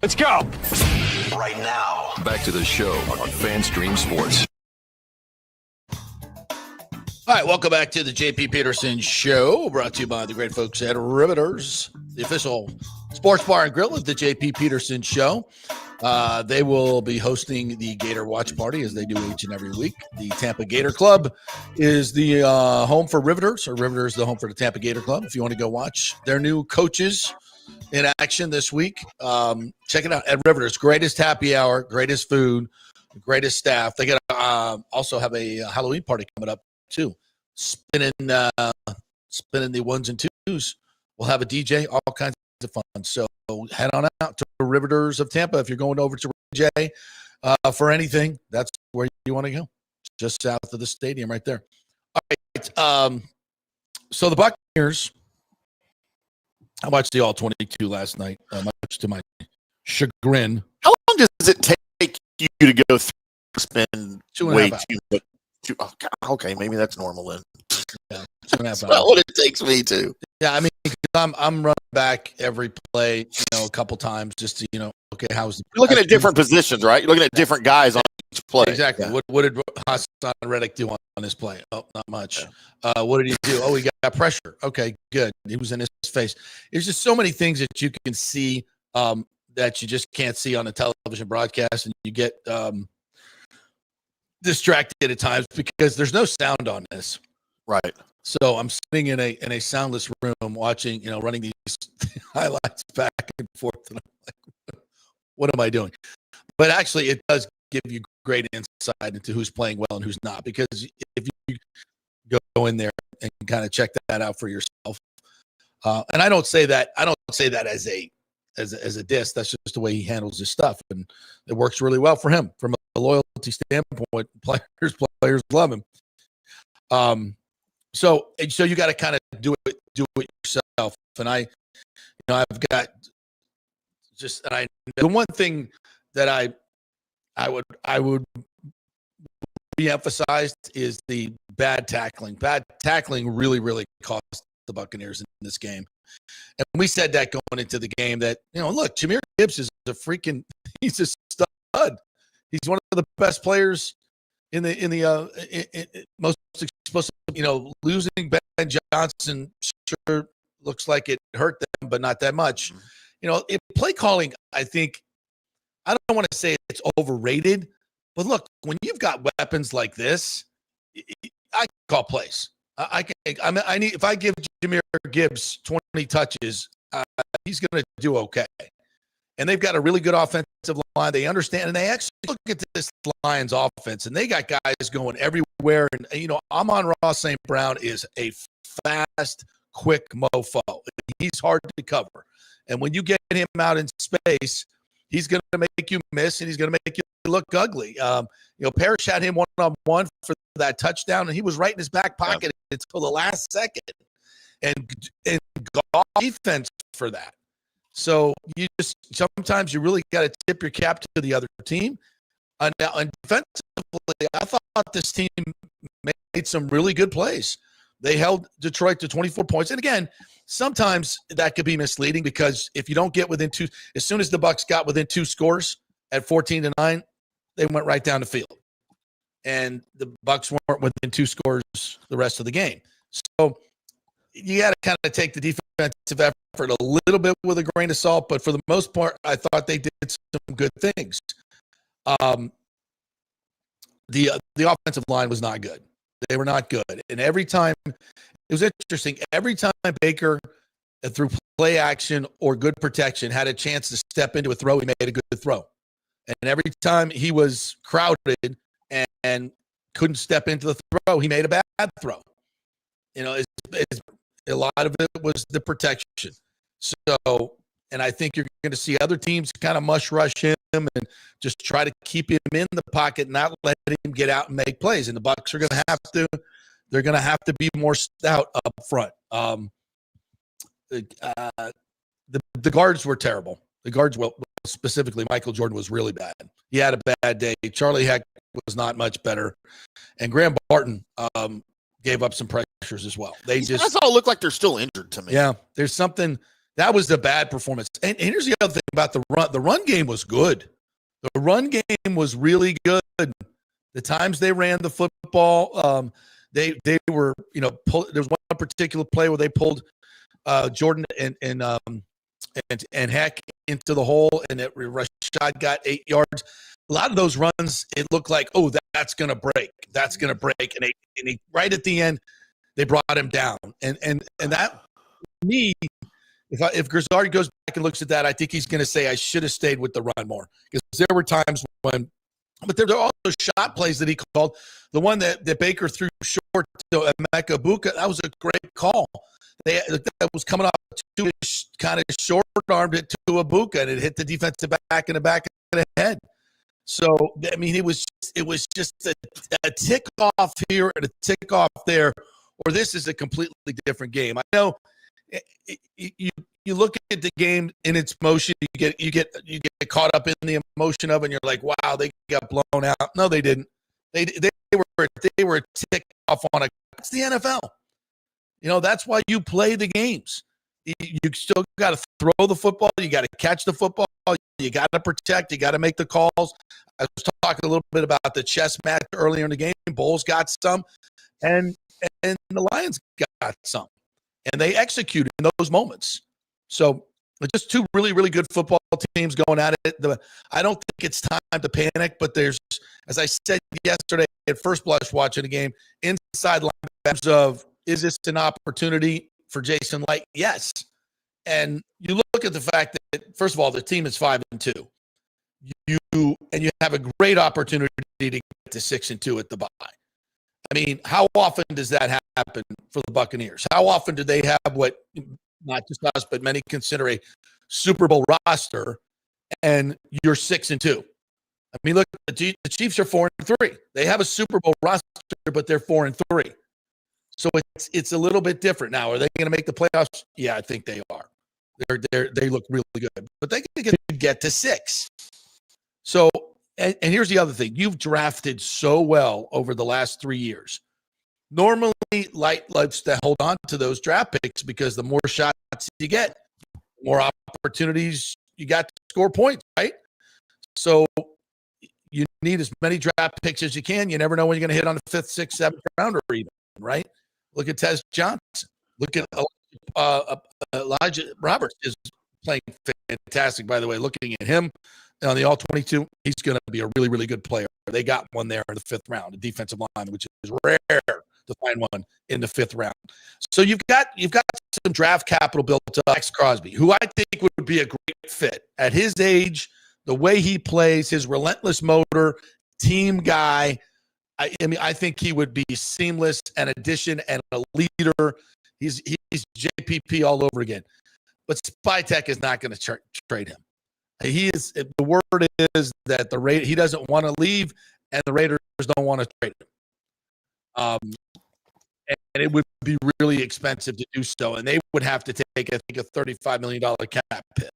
Let's go. Right now, back to the show on FanStream Sports. All right, welcome back to the JP Peterson Show, brought to you by the great folks at Riveters, the official sports bar and grill of the JP Peterson Show. They will be hosting the Gator Watch Party as they do each and every week. The Tampa Gator Club is the home for Riveters, or Riveters the home for the Tampa Gator Club. If you want to go watch their new coaches in action this week, check it out at Riveters. Greatest happy hour, greatest food, greatest staff. They got also have a Halloween party coming up too. Spinning the ones and twos. We'll have a DJ, all kinds of fun. So head on out to Riveters of Tampa. If you're going over to J for anything, that's where you want to go. Just south of the stadium right there. All right. So the Buccaneers, I watched the All-22 last night, much to my chagrin. How long does it take you to go through spend 2.5 hours? Okay, maybe that's normal then. Yeah, 2.5 That's hours. not what it takes me to. Yeah, I mean, I'm running back every play, a couple times just to, okay, how's the You're looking at different positions, right? You're looking at different guys on each play. Exactly. Yeah. What did Hassan Reddick do on his play? Oh, not much. What did he do? Oh, he got pressure. Okay, good. He was in his face. There's just so many things that you can see that you just can't see on a television broadcast, and you get distracted at times because there's no sound on this. Right. So I'm sitting in a soundless room watching, running these highlights back and forth, and I'm like, what am I doing? But actually, it does give you great insight into who's playing well and who's not, because if you go in there and kind of check that out for yourself, and I don't say that as a diss. That's just the way he handles his stuff, and it works really well for him from a loyalty standpoint. Players love him. So you got to kind of do it yourself. And I've got the one thing that I would re-emphasize is the bad tackling. Bad tackling really, really cost the Buccaneers in this game. And we said that going into the game that, look, Jahmyr Gibbs is he's a stud. He's one of the best players in the most explosive. Losing Ben Johnson sure looks like it hurt them, but not that much. Play calling, I think, I don't want to say it's overrated, but look, when you've got weapons like this, I can call plays. If I give Jahmyr Gibbs 20 touches, he's going to do okay. And they've got a really good offensive line. They understand, and they actually look at this Lions offense, and they got guys going everywhere. And, Amon-Ra St. Brown is a fast, quick mofo. He's hard to cover. And when you get him out in space, he's going to make you miss, and he's going to make you look ugly. Parrish had him one-on-one for that touchdown, and he was right in his back pocket until the last second. And golf defense for that. So sometimes you really got to tip your cap to the other team. And defensively, I thought this team made some really good plays. They held Detroit to 24 points. And again, sometimes that could be misleading because if you don't get within two, as soon as the Bucs got within 2 scores at 14-9, they went right down the field. And the Bucs weren't within 2 scores the rest of the game. So you got to kind of take the defensive effort a little bit with a grain of salt, but for the most part, I thought they did some good things. The offensive line was not good. They were not good. And every time, it was interesting, every time Baker, through play action or good protection, had a chance to step into a throw, he made a good throw. And every time he was crowded and couldn't step into the throw, he made a bad throw. A lot of it was the protection. So, and I think you're going to see other teams kind of mush rush him and just try to keep him in the pocket and not let him get out and make plays. And the Bucs are going to have to be more stout up front. The guards were terrible. The guards, well, specifically Michael Jordan, was really bad. He had a bad day. Charlie Heck was not much better. And Graham Barton gave up some pressures as well. That's all look like they're still injured to me. Yeah, there's something. That was the bad performance. And here's the other thing about the run. The run game was good. The run game was really good. The times they ran the football, they were, there was one particular play where they pulled Jordan and Heck into the hole, and Rashad got 8 yards. A lot of those runs, it looked like, oh, that's going to break. That's going to break. And he right at the end, they brought him down. And that, me, if Grizzard goes back and looks at that, I think he's going to say, I should have stayed with the run more. Because there were times when, but there are also shot plays that he called. The one that Baker threw short to Emeka Buka, that was a great call. that was coming off two kind of short-armed it to Ibuka, and it hit the defensive back in the back of the head. So, I mean, it was just a tick off here and a tick off there, or this is a completely different game. I know you look at the game in its motion, you get caught up in the emotion of it, and you're like, wow, they got blown out. No, they didn't. They were a tick off on a. That's the NFL. You know, that's why you play the games. You still got to throw the football. You got to catch the football. You got to protect. You got to make the calls. I was talking a little bit about the chess match earlier in the game. Bulls got some, and the Lions got some, and they executed in those moments. So just two really, really good football teams going at it. I don't think it's time to panic, but there's, as I said yesterday at first blush watching the game, inside linebackers of, is this an opportunity for Jason Light? Yes. And you look at the fact that, first of all, the team is 5-2. You have a great opportunity to get to 6-2 at the bye. I mean, how often does that happen for the Buccaneers? How often do they have what, not just us, but many consider a Super Bowl roster, and you're 6-2? I mean, look, the Chiefs are 4-3. They have a Super Bowl roster, but they're 4-3. So it's a little bit different now. Are they going to make the playoffs? Yeah, I think they are. They look really good, but they can get to 6. So, and here's the other thing: you've drafted so well over the last 3 years. Normally, Light likes to hold on to those draft picks because the more shots you get, more opportunities you got to score points, right? So you need as many draft picks as you can. You never know when you're going to hit on the 5th, 6th, 7th rounder, even, right? Look at Tez Johnson. Look at Elijah Roberts is playing fantastic, by the way. Looking at him on the All-22, he's going to be a really, really good player. They got one there in the 5th round, a defensive line, which is rare to find one in the 5th round. So you've got some draft capital built up. Max Crosby, who I think would be a great fit at his age, the way he plays, his relentless motor, team guy. I mean, I think he would be seamless, an addition and a leader. He's JPP all over again. But Spytek is not going to trade him. He is. The word is that he doesn't want to leave, and the Raiders don't want to trade him. And it would be really expensive to do so, and they would have to take, I think, a $35 million cap hit.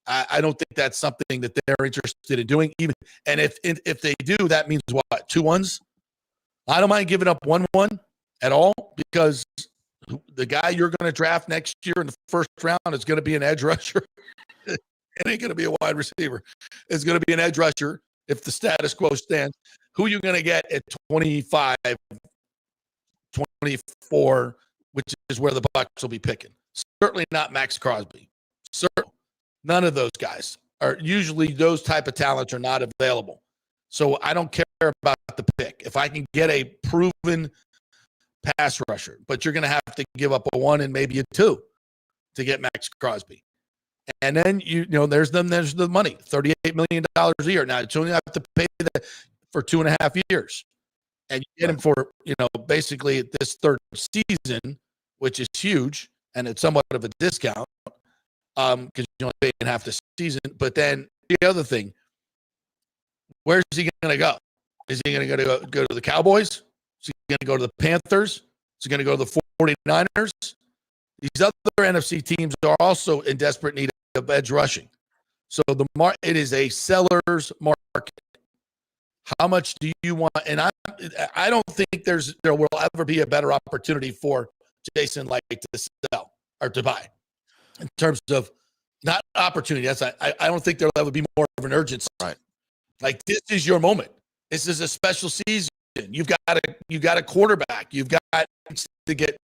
I don't think that's something that they're interested in doing. Even, and if they do, that means what? 2 1s? I don't mind giving up 1-1 at all, because the guy you're going to draft next year in the 1st round is going to be an edge rusher. It ain't going to be a wide receiver. It's going to be an edge rusher if the status quo stands. Who are you going to get at 25, 24, which is where the Bucs will be picking? Certainly not Max Crosby. Certainly. None of those guys are usually, those type of talents are not available. So I don't care about the pick. If I can get a proven pass rusher, but you're going to have to give up a 1 and maybe a 2 to get Max Crosby. And then, there's the money, $38 million a year. Now, you only have to pay that for 2.5 years. And you get him for, basically this 3rd season, which is huge, and it's somewhat of a discount because you only pay in half the season. But then the other thing, where's he going to go? Is he going to go to the Cowboys? Is he going to go to the Panthers? Is he going to go to the 49ers? These other NFC teams are also in desperate need of edge rushing. So it is a seller's market. How much do you want? And I don't think there will ever be a better opportunity for Jason Light to sell or to buy, in terms of not opportunity. I don't think there'll ever be more of an urgency. Right. Like, this is your moment. This is a special season. You've got a quarterback. You've got to get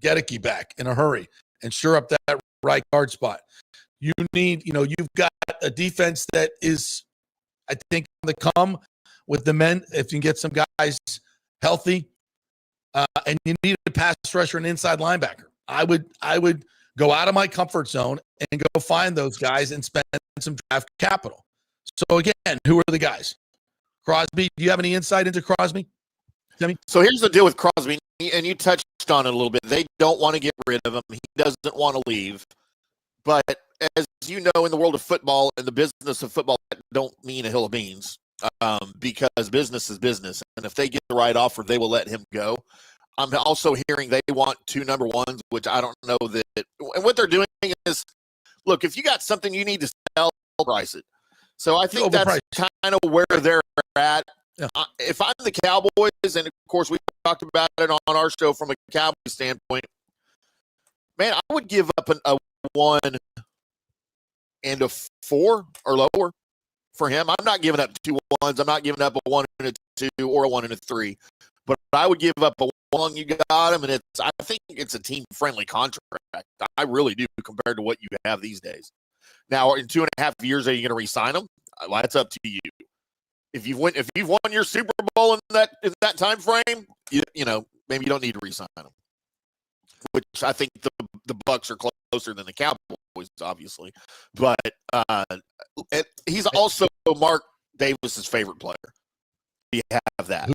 Gedeke back in a hurry and shore up that right guard spot. You need, you've got a defense that is, I think, on the come with the men. If you can get some guys healthy, and you need a pass rusher and inside linebacker, I would go out of my comfort zone and go find those guys and spend some draft capital. So again, who are the guys? Crosby. Do you have any insight into Crosby? So here's the deal with Crosby, and you touched on it a little bit. They don't want to get rid of him. He doesn't want to leave. But as you know, in the world of football and the business of football, that don't mean a hill of beans, because business is business. And if they get the right offer, they will let him go. I'm also hearing they want 2 number ones, which I don't know that. And what they're doing is, look, if you got something you need to sell, price it. So I think that's kind of where they're at. Yeah. If I'm the Cowboys, and of course we talked about it on our show from a Cowboy standpoint, man, I would give up a 1 and a 4 or lower for him. I'm not giving up 2 1s. I'm not giving up a 1 and a 2 or a 1 and a 3. But I would give up a 1. You got him, and I think it's a team-friendly contract. I really do, compared to what you have these days. Now, in 2.5 years, are you going to re-sign him? Well, that's up to you. If you've won your Super Bowl in that time frame, you know, maybe you don't need to re-sign him. Which I think the Bucs are closer than the Cowboys, obviously. But he's also Mark Davis's favorite player. You have that.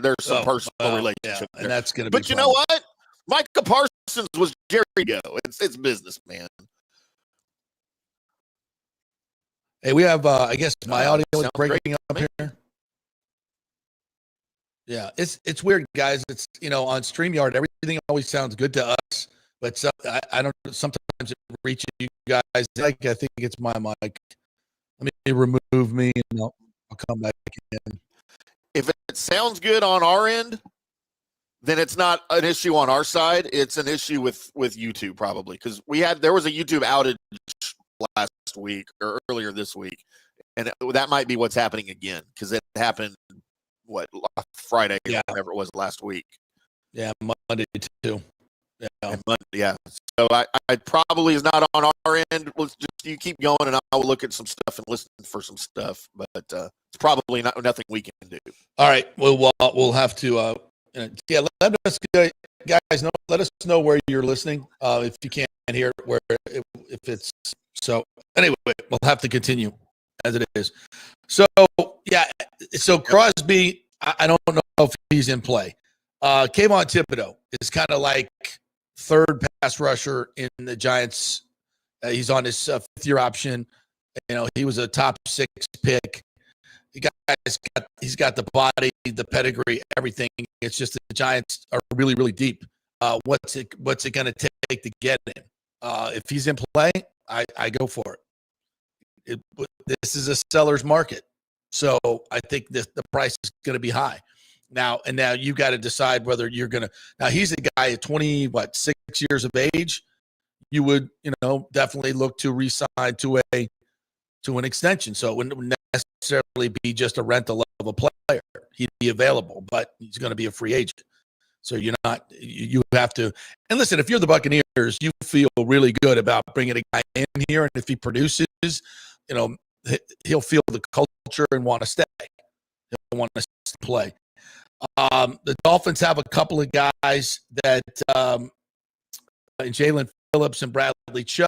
There's some personal relationship there. And that's going to be. But you know what? Micah Parsons was Jerry Joe. It's business, man. Hey, we have, I guess my audio is breaking up here. Yeah, it's weird, guys. It's, you know, on StreamYard, everything always sounds good to us, but I don't. Sometimes it reaches you guys. I think it's my mic. Let me remove me, and I'll come back in. If it sounds good on our end, then it's not an issue on our side. It's an issue with YouTube, probably, because there was a YouTube outage last week or earlier this week, and that might be what's happening again, because it happened Friday or whatever it was last week. Yeah, Monday too. Yeah. So I probably is not on our end. Let's just you keep going, and I'll look at some stuff and listen for some stuff. But it's probably nothing we can do. All right. Well, we'll have to. Let us guys know. Let us know where you're listening. If you can't hear it, if it's so. Anyway, we'll have to continue as it is. So So Crosby, I don't know if he's in play. Kayvon Thibodeau is kind of like third pass rusher in the Giants. He's on his 5th-year option. You know, he was a top 6 pick. He's got the body, the pedigree, everything. It's just the Giants are really, really deep. What's it going to take to get him? If he's in play, I go for it. This is a seller's market, so I think the price is going to be high. Now you got to decide whether you're going to. Now he's a guy at 6 years of age. You would, definitely look to re-sign to an extension. So it wouldn't necessarily be just a rental of a player. He'd be available, but he's going to be a free agent. So you have to. And listen, if you're the Buccaneers, you feel really good about bringing a guy in here, and if he produces, he'll feel the culture and want to stay. He'll want to play. The Dolphins have a couple of guys that Jalen Phillips and Bradley Chubb.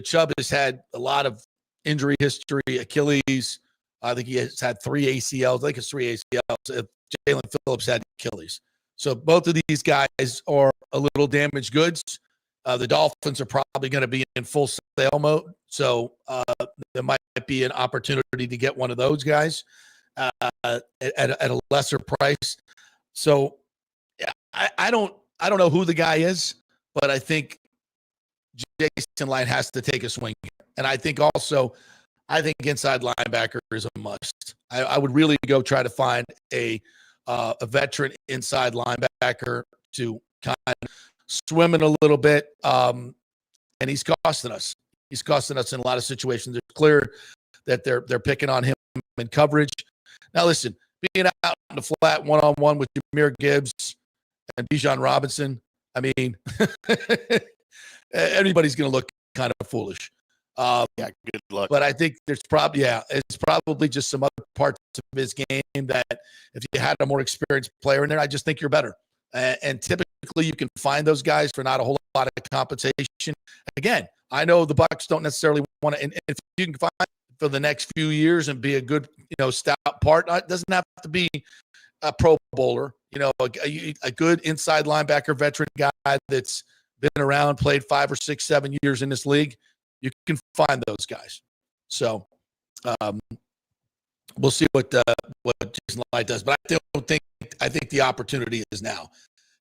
Chubb has had a lot of injury history, Achilles. I think he has had 3 ACLs. I think it's 3 ACLs. Jalen Phillips had Achilles. So both of these guys are a little damaged goods. The Dolphins are probably going to be in full sale mode. So there might be an opportunity to get one of those guys at a lesser price. So I don't know who the guy is, but I think Jason Light has to take a swing here. And I think inside linebacker is a must. I would really go try to find a veteran inside linebacker to kind of swim in a little bit. And he's costing us. He's costing us in a lot of situations. It's clear that they're picking on him in coverage. Now, listen, being out in the flat one-on-one with Jahmyr Gibbs and Bijan Robinson, I mean, everybody's going to look kind of foolish. Good luck. But I think it's probably just some other parts of his game that if you had a more experienced player in there, I just think you're better. And typically you can find those guys for not a whole lot of compensation. Again, I know the Bucs don't necessarily want to, and if you can find for the next few years and be a good, stout part, it doesn't have to be a Pro Bowler, a good inside linebacker veteran guy that's been around, played 5 or 6, 7 years in this league, you can find those guys. So we'll see what Jason Light does. But I think the opportunity is now.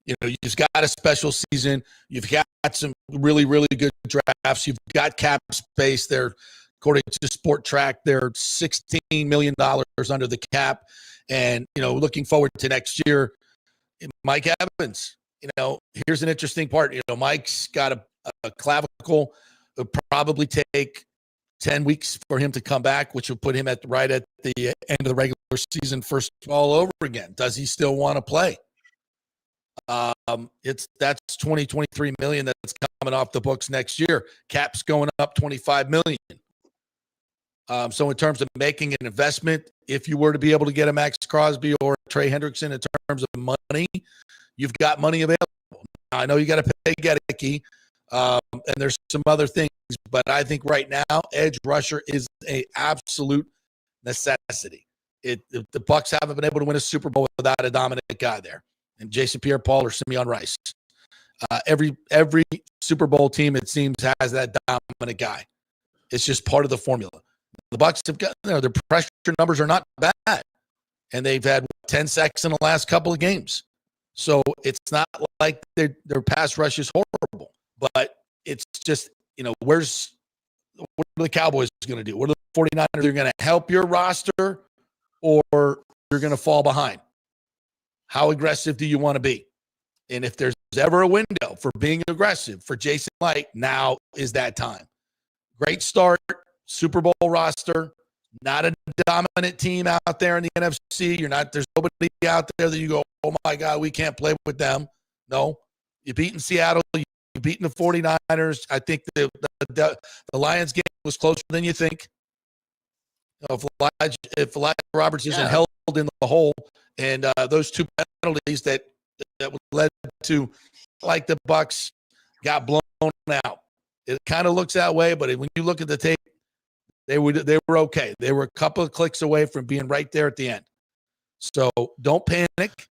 You've got a special season. You've got some really, really good drafts. You've got cap space there. According to Sport Track, they're $16 million under the cap. And, looking forward to next year, Mike Evans, here's an interesting part. Mike's got a clavicle. It'll probably take 10 weeks for him to come back, which will put him right at the end of the regular season first all over again. Does he still want to play? That's $23 million that's coming off the books next year. Cap's going up $25 million. So in terms of making an investment, if you were to be able to get a Max Crosby or Trey Hendrickson in terms of money, you've got money available. Now, I know you got to pay Gedeke, and there's some other things, but I think right now edge rusher is an absolute necessity. The Bucs haven't been able to win a Super Bowl without a dominant guy there, and Jason Pierre-Paul or Simeon Rice. Every Super Bowl team, it seems, has that dominant guy. It's just part of the formula. The Bucs have got their pressure numbers are not bad, and they've had 10 sacks in the last couple of games. So it's not like their pass rush is horrible, but it's just what are the Cowboys going to do? What are the 49ers? They're going to help your roster, or you're going to fall behind. How aggressive do you want to be? And if there's ever a window for being aggressive for Jason Light, now is that time. Great start. Super Bowl roster, not a dominant team out there in the NFC. There's nobody out there that you go, oh my God, we can't play with them. No, you beaten Seattle, you beaten the 49ers. I think the Lions game was closer than you think. If Elijah Roberts isn't held in the hole, and those two penalties that led to, like, the Bucs got blown out. It kind of looks that way, but when you look at the tape, they were okay. They were a couple of clicks away from being right there at the end. So don't panic.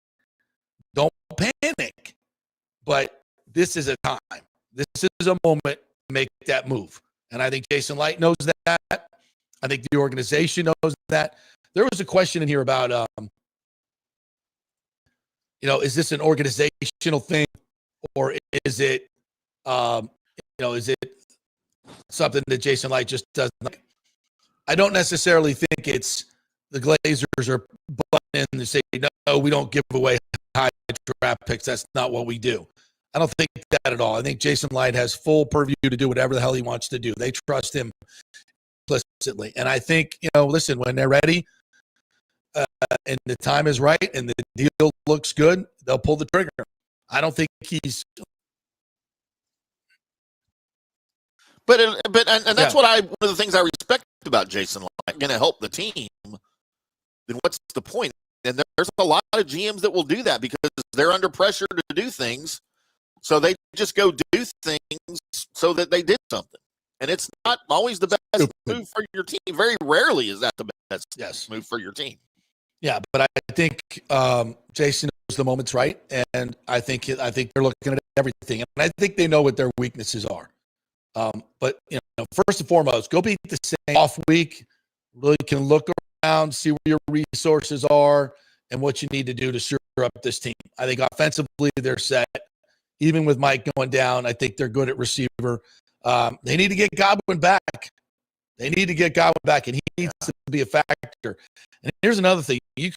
Don't panic. But this is a time. This is a moment to make that move. And I think Jason Light knows that. I think the organization knows that. There was a question in here about, is this an organizational thing, or is it, is it something that Jason Light just doesn't like? I don't necessarily think it's the Glazers are butting in and say, no, we don't give away high draft picks. That's not what we do. I don't think that at all. I think Jason Light has full purview to do whatever the hell he wants to do. They trust him implicitly. And I think, listen, when they're ready and the time is right and the deal looks good, they'll pull the trigger. I don't think he's – But that's one of the things I respect about Jason Light. Going to help the team, then what's the point? And there's a lot of GMs that will do that because they're under pressure to do things, so they just go do things so that they did something. And it's not always the best move for your team. Very rarely is that the best move for your team. Yeah, but I think Jason knows the moment's right, and I think they're looking at everything, and I think they know what their weaknesses are. But first and foremost, go beat the Saints off week. Really can look around, see where your resources are, and what you need to do to shore up this team. I think offensively they're set. Even with Mike going down, I think they're good at receiver. They need to get Godwin back. And he needs to be a factor. And here's another thing: you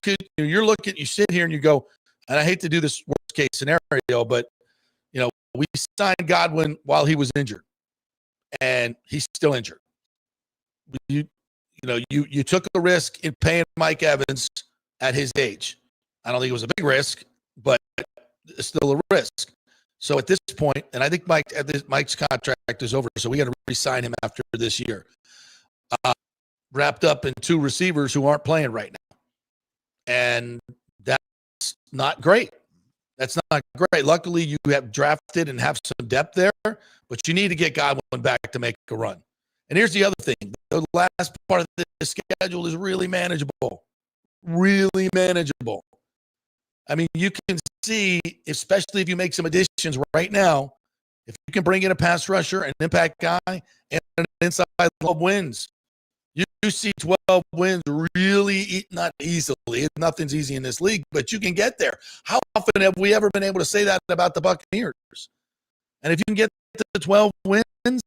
sit here and you go, and I hate to do this worst case scenario, but we signed Godwin while he was injured. And he's still injured. You took a risk in paying Mike Evans at his age. I don't think it was a big risk, but it's still a risk. So at this point, and I think Mike's contract is over, so we got to re-sign him after this year. Wrapped up in two receivers who aren't playing right now, and that's not great. That's not great. Luckily, you have drafted and have some depth there, but you need to get Godwin back to make a run. And here's the other thing. The last part of the schedule is really manageable. Really manageable. I mean, you can see, especially if you make some additions right now, if you can bring in a pass rusher, an impact guy, and an inside 12 wins, you see 12 wins really, not easily. Nothing's easy in this league, but you can get there. How often have we ever been able to say that about the Buccaneers? And if you can get to 12 wins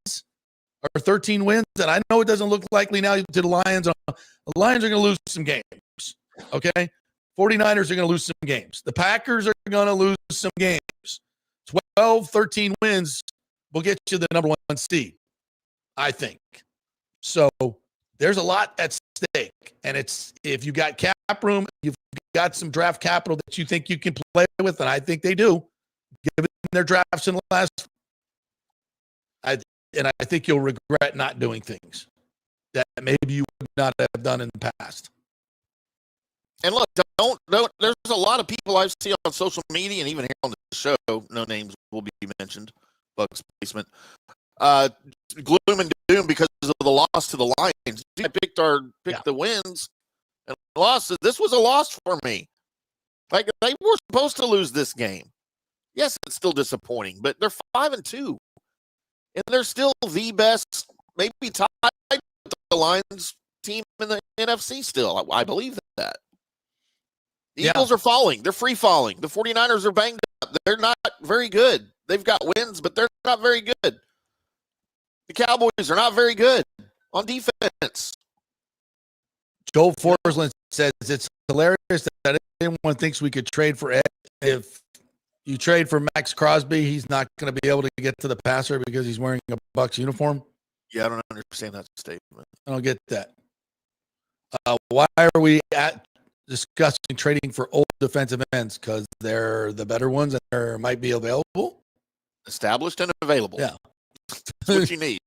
or 13 wins, and I know it doesn't look likely now to the Lions. The Lions are going to lose some games, okay? 49ers are going to lose some games. The Packers are going to lose some games. 12, 13 wins will get you the number 1 seed, I think. So there's a lot at stake. And it's if you got cap room, you've got some draft capital that you think you can play with, and I think they do, given their drafts in the last. I think you'll regret not doing things that maybe you would not have done in the past. And look, don't. There's a lot of people I've seen on social media and even here on the show. No names will be mentioned. Bucs basement. Gloom and doom because of the loss to the Lions. I picked the wins and lost. This was a loss for me. Like they were supposed to lose this game. Yes, it's still disappointing, but they're 5-2, and they're still the best, maybe tied with the Lions team in the NFC. Still, I believe that. The Eagles are falling. They're free falling. The 49ers are banged up. They're not very good. They've got wins, but they're not very good. The Cowboys are not very good on defense. Joel Forsland says it's hilarious that anyone thinks we could trade for Ed. If you trade for Max Crosby, he's not going to be able to get to the passer because he's wearing a Bucs uniform. Yeah, I don't understand that statement. I don't get that. Why are we discussing trading for old defensive ends? Because they're the better ones and they might be available. Established and available. Yeah. That's what you need.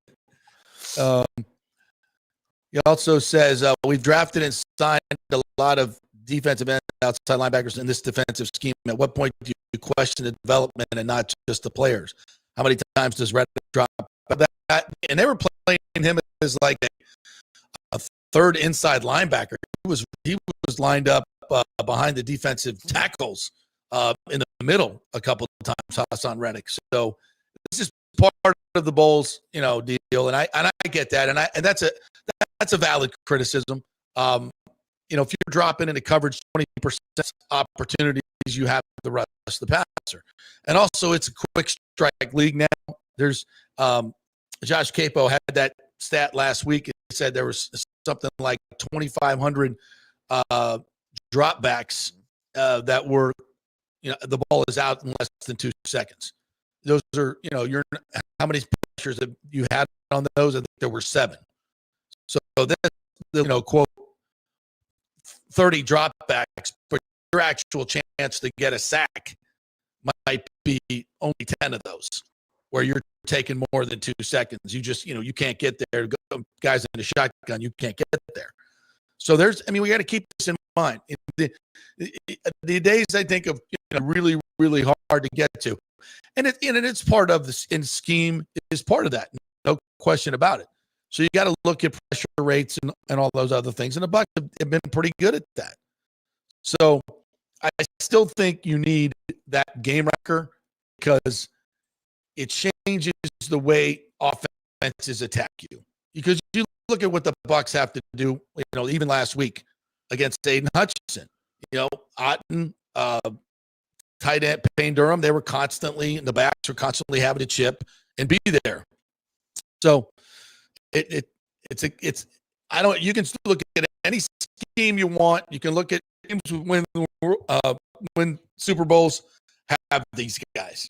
He also says we've drafted and signed a lot of defensive ends, outside linebackers in this defensive scheme. At what point do you question the development and not just the players? How many times does Reddick drop that? And they were playing him as like a third inside linebacker. He was lined up behind the defensive tackles in the middle a couple of times. Hassan Reddick. So this is part of the Bulls, deal, and I get that, and that's a valid criticism. If you're dropping into coverage 20% opportunities, you have the rest of the passer, and also it's a quick strike league now. There's Josh Capo had that stat last week. It said there was something like 2,500 dropbacks that were, the ball is out in less than 2 seconds. Those are, how many pressures have you had on those? I think there were 7. So this, quote, 30 dropbacks, but your actual chance to get a sack might be only 10 of those, where you're taking more than 2 seconds. You just, you can't get there. Guys in the shotgun, you can't get there. So we got to keep this in mind. The days I think of, really, really hard to get to. And it's part of this in scheme is part of that. No question about it. So you got to look at pressure rates and all those other things. And the Bucs have been pretty good at that. So I still think you need that game wrecker because it changes the way offenses attack you. Because you look at what the Bucs have to do, even last week against Aiden Hutchinson, Otten, tight end Payne Durham, they were constantly, the backs were constantly having to chip and be there. So you can still look at any scheme you want. You can look at teams win Super Bowls have these guys.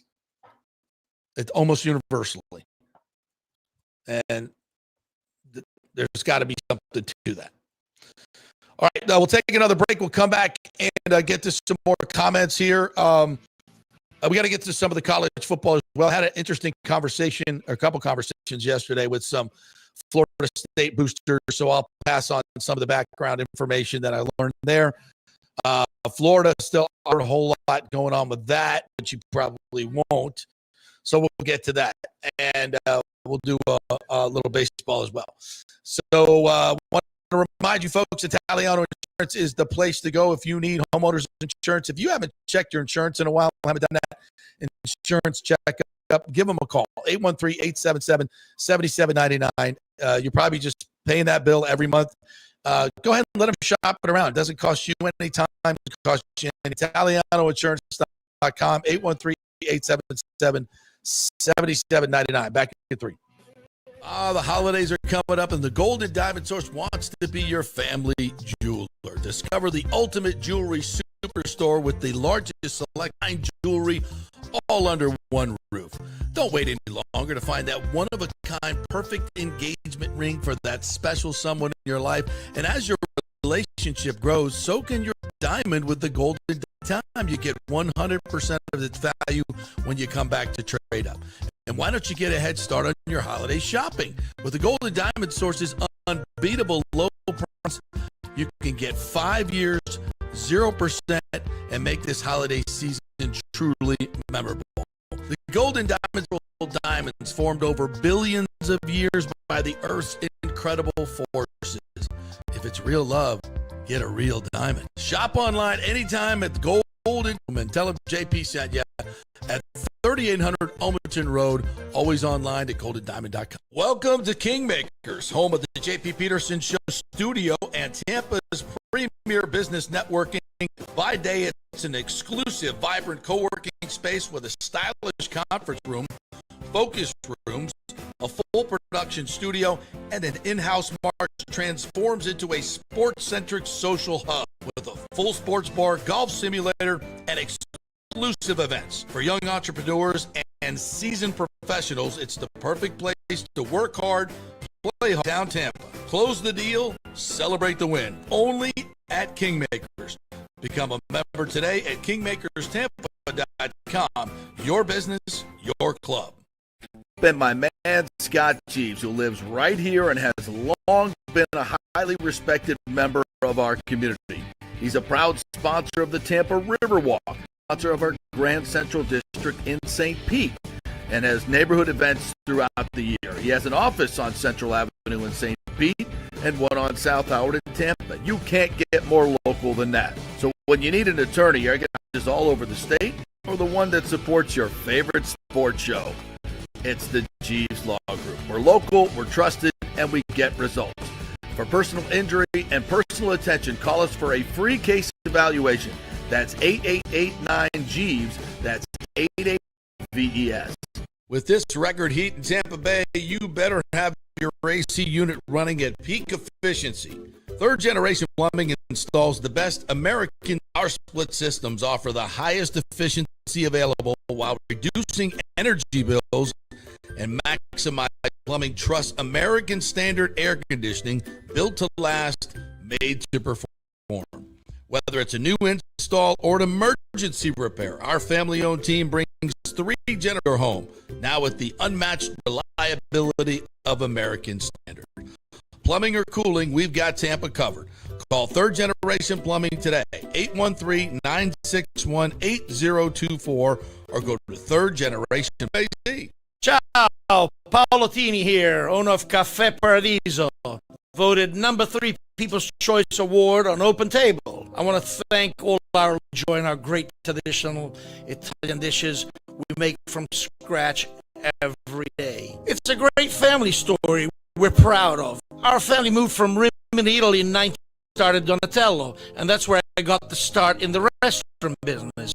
It's almost universally. And there's got to be something to that. All right, we'll take another break. We'll come back and get to some more comments here. We got to get to some of the college football as well. I had an interesting conversation, or a couple conversations yesterday with some Florida State boosters, so I'll pass on some of the background information that I learned there. Florida still a whole lot going on with that, but you probably won't. So we'll get to that, and we'll do a little baseball as well. So want to remind you folks, Italiano Insurance is the place to go if you need homeowners insurance. If you haven't checked your insurance in a while, haven't done that insurance checkup, give them a call, 813-877-7799. You're probably just paying that bill every month. Go ahead and let them shop it around. It doesn't cost you any time. It costs you any. ItalianoInsurance.com, 813-877-7799. Back in 3. The holidays are coming up, and the Golden Diamond Source wants to be your family jeweler. Discover the ultimate jewelry superstore with the largest selection jewelry all under one roof. Don't wait any longer to find that one-of-a-kind perfect engagement ring for that special someone in your life. And as your relationship grows, so can your diamond with the Golden Diamond. You get 100% of its value when you come back to trade up. And why don't you get a head start on your holiday shopping? With the Golden Diamond Source's unbeatable low price, you can get 5 years, 0%, and make this holiday season truly memorable. The Golden Diamonds formed over billions of years by the Earth's incredible forces. If it's real love, get a real diamond. Shop online anytime at Golden Diamond. Tell them JP sent you at 3800 Almaton Road, always online at goldendiamond.com. Welcome to Kingmakers, home of the JP Peterson Show studio and Tampa's premier business networking. By day, it's an exclusive, vibrant co-working space with a stylish conference room, focus rooms, a full production studio, and an in-house march transforms into a sports-centric social hub with a full sports bar, golf simulator, and exclusive events. For young entrepreneurs and seasoned professionals, it's the perfect place to work hard, play hard. Down Tampa. Close the deal, celebrate the win. Only at Kingmakers. Become a member today at kingmakerstampa.com. Your business, your club. And my man Scott Jeeves, who lives right here and has long been a highly respected member of our community. He's a proud sponsor of the Tampa Riverwalk, sponsor of our Grand Central District in St. Pete, and has neighborhood events throughout the year. He has an office on Central Avenue in St. Pete and one on South Howard in Tampa. You can't get more local than that. So when you need an attorney, you're just all over the state, or the one that supports your favorite sports show. It's the Jeeves Law Group. We're local, we're trusted, and we get results. For personal injury and personal attention, call us for a free case evaluation. That's 8889-JEEVES. That's 88VES. With this record heat in Tampa Bay, you better have your AC unit running at peak efficiency. Third Generation Plumbing installs the best American power split systems, offer the highest efficiency available while reducing energy bills and maximize plumbing. Trust American Standard Air Conditioning, built to last, made to perform. Whether it's a new install or an emergency repair, our family-owned team brings 3 generator home, now with the unmatched reliability of American Standard. Plumbing or cooling, we've got Tampa covered. Call Third Generation Plumbing today, 813-961-8024, or go to Third Generation AC. Ciao, Paolo Tini here, owner of Caffè Paradiso, voted number 3 People's Choice Award on Open Table. I want to thank all our enjoying our great traditional Italian dishes we make from scratch every day. It's a great family story we're proud of. Our family moved from Rimini, Italy in 19 started Donatello, and that's where I got the start in the restaurant business.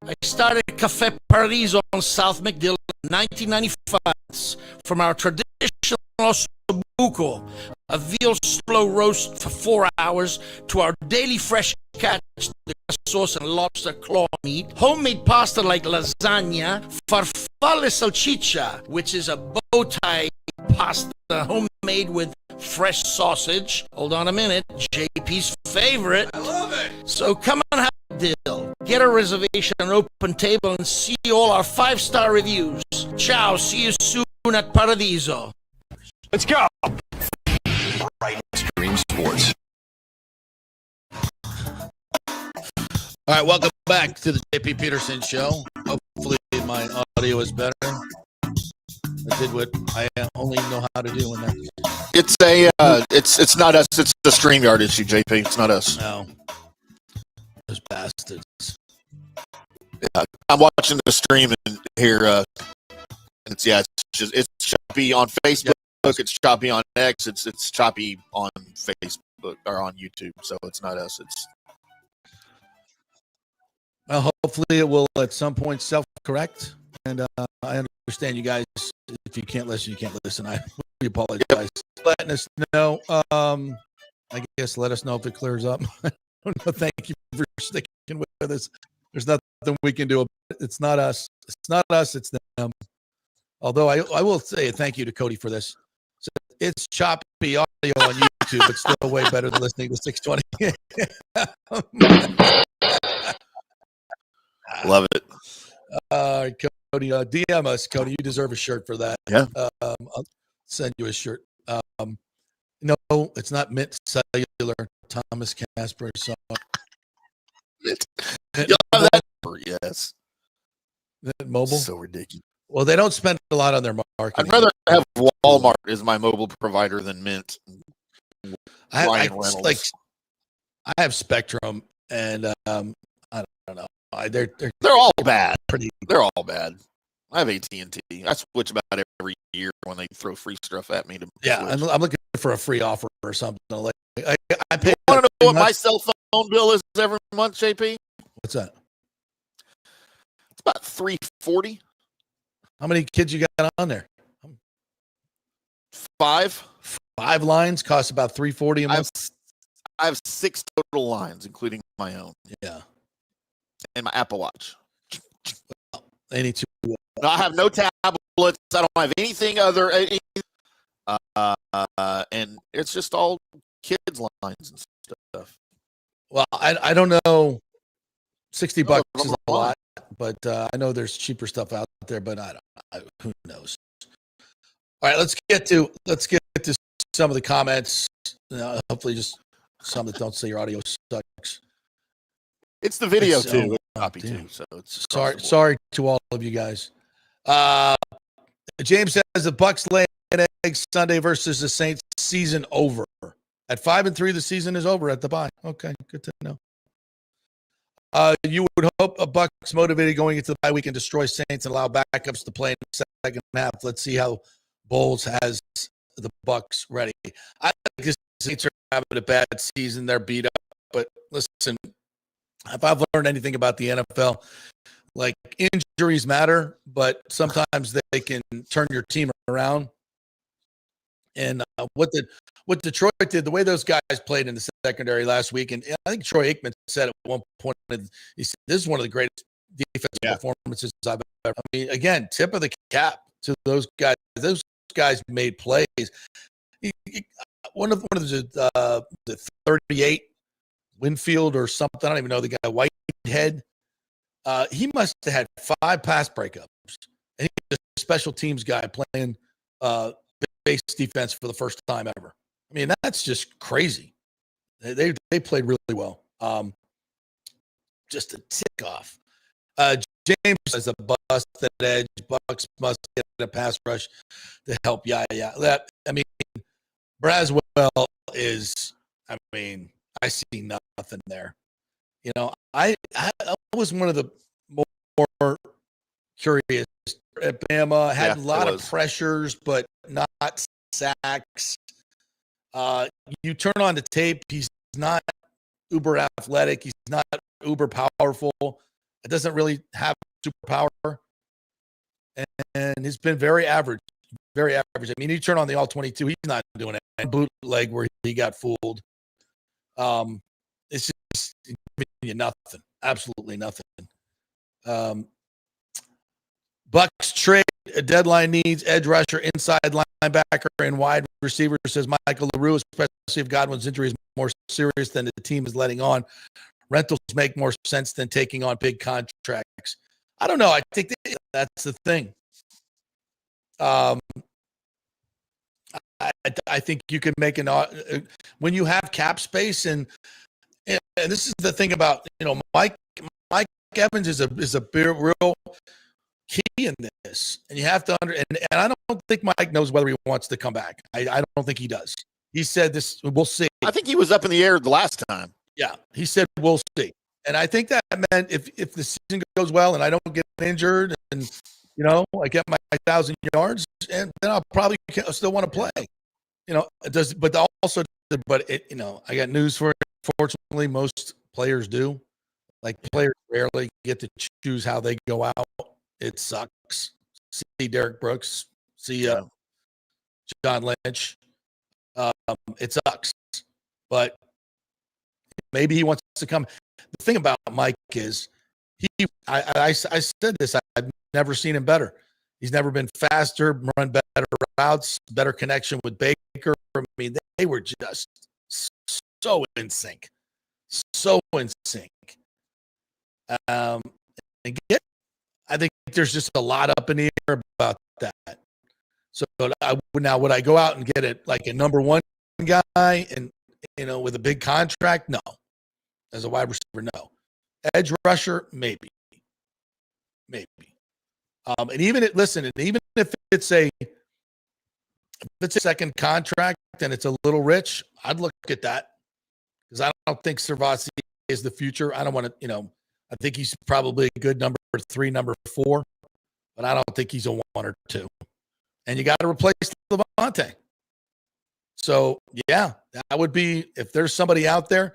I started Caffè Paradiso on South McDill in 1995 from our traditional ossobuco, a veal slow roast for 4 hours, to our daily fresh catch, the sauce and lobster claw meat, homemade pasta like lasagna, farfalle salchicha, which is a bow tie pasta homemade with fresh sausage. Hold on a minute, JP's favorite. I love it. So come on, have a deal. Get a reservation on Open Table and see all our 5-star reviews. Ciao, see you soon at Paradiso. Let's go. Extreme Sports. All right, welcome back to the JP Peterson Show. Hopefully my audio is better. I did what I only know how to do, and that's It's not us. It's the StreamYard issue, JP. It's not us. No. Those bastards. Yeah, I'm watching the stream and here. It's choppy on Facebook. It's choppy on X. It's choppy on Facebook or on YouTube. So it's not us. It's Well, hopefully it will at some point self-correct. And I understand you guys. If you can't listen, you can't listen. I apologize. Yep. Letting us know. I guess let us know if it clears up. I don't know. Thank you for sticking with us. There's nothing we can do about it. It's not us. It's not us. It's them. Although I will say thank you to Cody for this. So it's choppy audio on YouTube, but still way better than listening to 620. Love it. Cody, DM us, Cody. You deserve a shirt for that. Yeah. I'll send you a shirt. No, it's not Mint Cellular. Thomas Casper song. Yes. Mobile. So ridiculous. Well, they don't spend a lot on their marketing. I'd rather have Walmart as my mobile provider than Mint. I have Spectrum, and I don't know. They're all bad. Pretty. They're all bad. I have AT&T. I switch about every year when they throw free stuff at me. I'm looking for a free offer or something. Like I pay. You want to know what my cell phone bill is every month, JP? What's that? It's about $340. How many kids you got on there? 5. 5 lines cost about $340 a month. I have 6 total lines, including my own. Yeah, and my Apple Watch. Well, they need to. I have no tablets. I don't have anything other. And it's just all kids lines and stuff. Well, I don't know. $60 is a lot, but I know there's cheaper stuff out there. But who knows? All right, let's get to some of the comments. Hopefully, just some that don't say your audio sucks. It's the video too. Copy too. So it's sorry to all of you guys. James says the Bucs lay an egg Sunday versus the Saints. Season over. At 5-3, the season is over at the bye. Okay, good to know. You would hope a Bucs motivated going into the bye week and destroy Saints and allow backups to play in the second half. Let's see how Bowles has the Bucs ready. I think the Saints are having a bad season. They're beat up. But listen, if I've learned anything about the NFL, like injuries matter, but sometimes they can turn your team around. And what Detroit did, the way those guys played in the secondary last week, and I think Troy Aikman said at one point, he said, this is one of the greatest defensive performances I've ever. I mean, again, tip of the cap to those guys. Those guys made plays. One of the 38 Winfield or something. I don't even know the guy. Whitehead. He must have had 5 pass breakups, and he's a special teams guy playing base defense for the first time ever. I mean, that's just crazy. They played really well. Just a tick off. James says a busted edge. Bucs must get a pass rush to help. Yeah. I mean, Braswell is. I mean, I see nothing there. You know, I was one of the more curious. At Bama had a lot of pressures, but not sacks. You turn on the tape, he's not uber athletic. He's not uber powerful. It doesn't really have superpower. And he's been very average. Very average. I mean, you turn on the All-22, he's not doing it. Bootleg where he got fooled. It's just giving you nothing. Absolutely nothing. Bucs trade deadline needs edge rusher, inside linebacker, and wide receiver, says Michael LaRue, especially if Godwin's injury is more serious than the team is letting on. Rentals make more sense than taking on big contracts. I don't know. I think that's the thing. I think you can make when you have cap space, and this is the thing about, Mike Evans is a real key in this, and you have to and I don't don't think Mike knows whether he wants to come back. I don't think he does. He said this. We'll see. I think he was up in the air the last time. Yeah, he said we'll see. And I think that meant if the season goes well and I don't get injured and I get my 1,000 yards, and then I'll probably still want to play. It does, but also, I got news for you. Fortunately, most players do. Like players rarely get to choose how they go out. It sucks. See Derek Brooks. See John Lynch. It sucks, but maybe he wants to come. The thing about Mike is I said this. I've never seen him better. He's never been faster, run better routes, better connection with Baker. I mean, they were just so in sync. So in sync. Again, I think there's just a lot up in the air about that. So now would I go out and get it like a number one guy and with a big contract? No. As a wide receiver, no. Edge rusher, maybe. And even if it's a second contract and it's a little rich, I'd look at that because I don't think Servazi is the future. I don't want to, I think he's probably a good number 3, number 4, but I don't think he's a 1 or 2. And you got to replace Levante. So yeah, that would be, if there's somebody out there,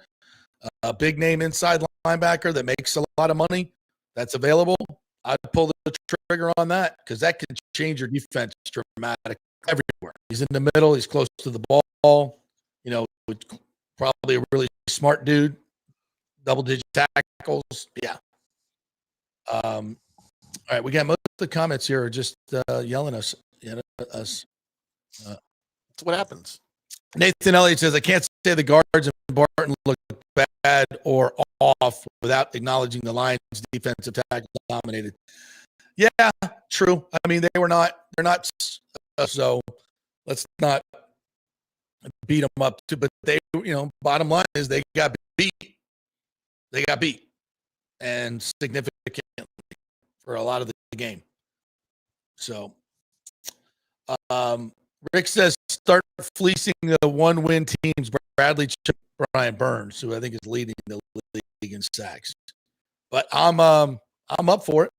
a big name inside linebacker that makes a lot of money that's available, I'd pull the trigger on that because that could change your defense dramatically everywhere. He's in the middle. He's close to the ball. Probably a really smart dude. Double-digit tackles. Yeah. All right, we got most of the comments here are just yelling us. That's what happens. Nathan Elliott says, I can't say the guards and Barton look bad or off without acknowledging the Lions' defensive tackle dominated. Yeah, true. I mean, they're not, so let's not beat them up too, but they, bottom line is they got beat. They got beat and significantly for a lot of the game. So, Rick says start fleecing the 1-win teams. Bradley Chip, Brian Burns, who I think is leading the league in sacks. But I'm up for it.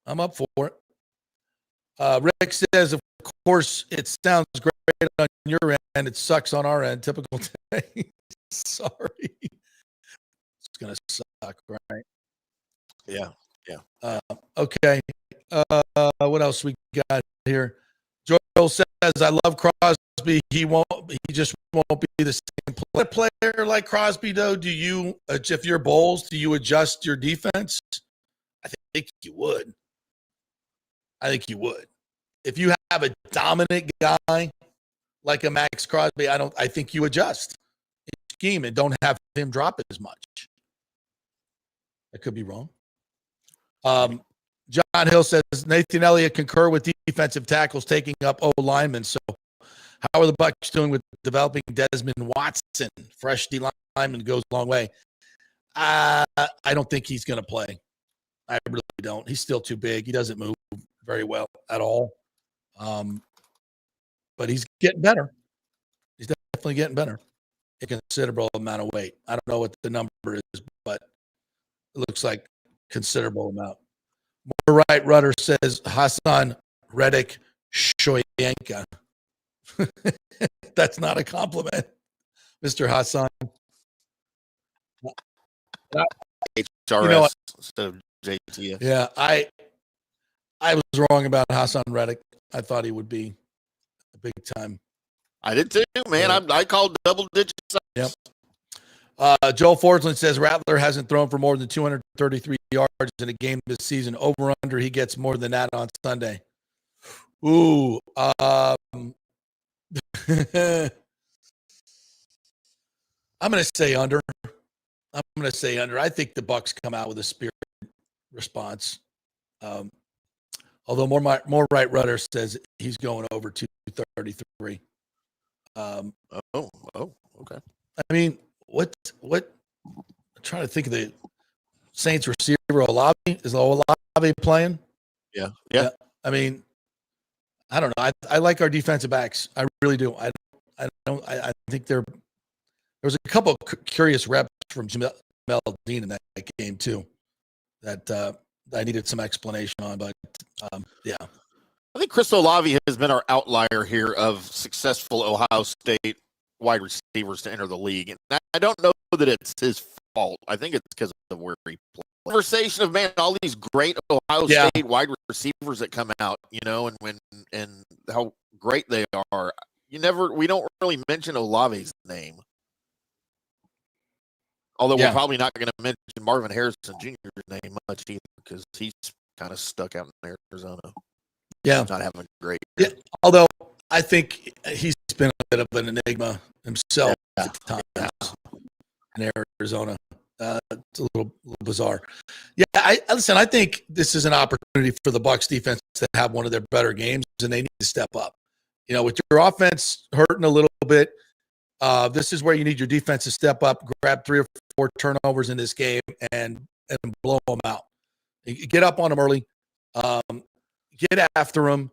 I'm up for it. Rick says, of course, it sounds great on your end. It sucks on our end. Typical day. Sorry. It's going to suck, right? Yeah. Okay. What else we got here? Joel says, I love Crosby. He just won't be the same player like Crosby, though. Do you, if you're Bowles, do you adjust your defense? I think you would. If you have a dominant guy like a Max Crosby, I think you adjust scheme and don't have him drop as much. I could be wrong. John Hill says Nathan Elliott concur with defensive tackles taking up O linemen. So how are the Bucs doing with developing Desmond Watson? Fresh D lineman goes a long way. I don't think he's going to play. I really don't. He's still too big. He doesn't move very well at all. But he's getting better. He's definitely getting better. A considerable amount of weight. I don't know what the number is, but it looks like considerable amount. More right rudder says Hassan Reddick Shoyanka. That's not a compliment, Mr. Hassan. HRS instead of JTF. Yeah, I was wrong about Hassan Reddick. I thought he would be a big time. I did too, man. I called double digits. Yep. Joel Forsland says Rattler hasn't thrown for more than 233 yards in a game this season. Over under, he gets more than that on Sunday. Ooh. I'm going to say under. I think the Bucs come out with a spirit response. Although more right rudder says he's going over 233. Okay. I mean, what? I'm trying to think of the Saints receiver Olave. Is Olave playing? Yeah. I mean, I don't know. I like our defensive backs. I really do. I think there was a couple of curious reps from Jamel Dean in that game too that I needed some explanation on, but yeah. I think Chris Olave has been our outlier here of successful Ohio State wide receivers to enter the league. And I don't know that it's his fault. I think it's because of where he plays. Conversation of, man, all these great Ohio State wide receivers that come out, and how great they are. We don't really mention Olave's name. Although we're probably not going to mention Marvin Harrison Jr.'s name much either, because he's kind of stuck out in Arizona. Yeah. Not having a great year. Yeah. Although I think he's been a bit of an enigma himself at times in Arizona. It's a little bizarre. Yeah, listen, I think this is an opportunity for the Bucs defense to have one of their better games, and they need to step up. With your offense hurting a little bit, this is where you need your defense to step up, grab 3 or 4 turnovers in this game, and blow them out. Get up on them early. Get after them.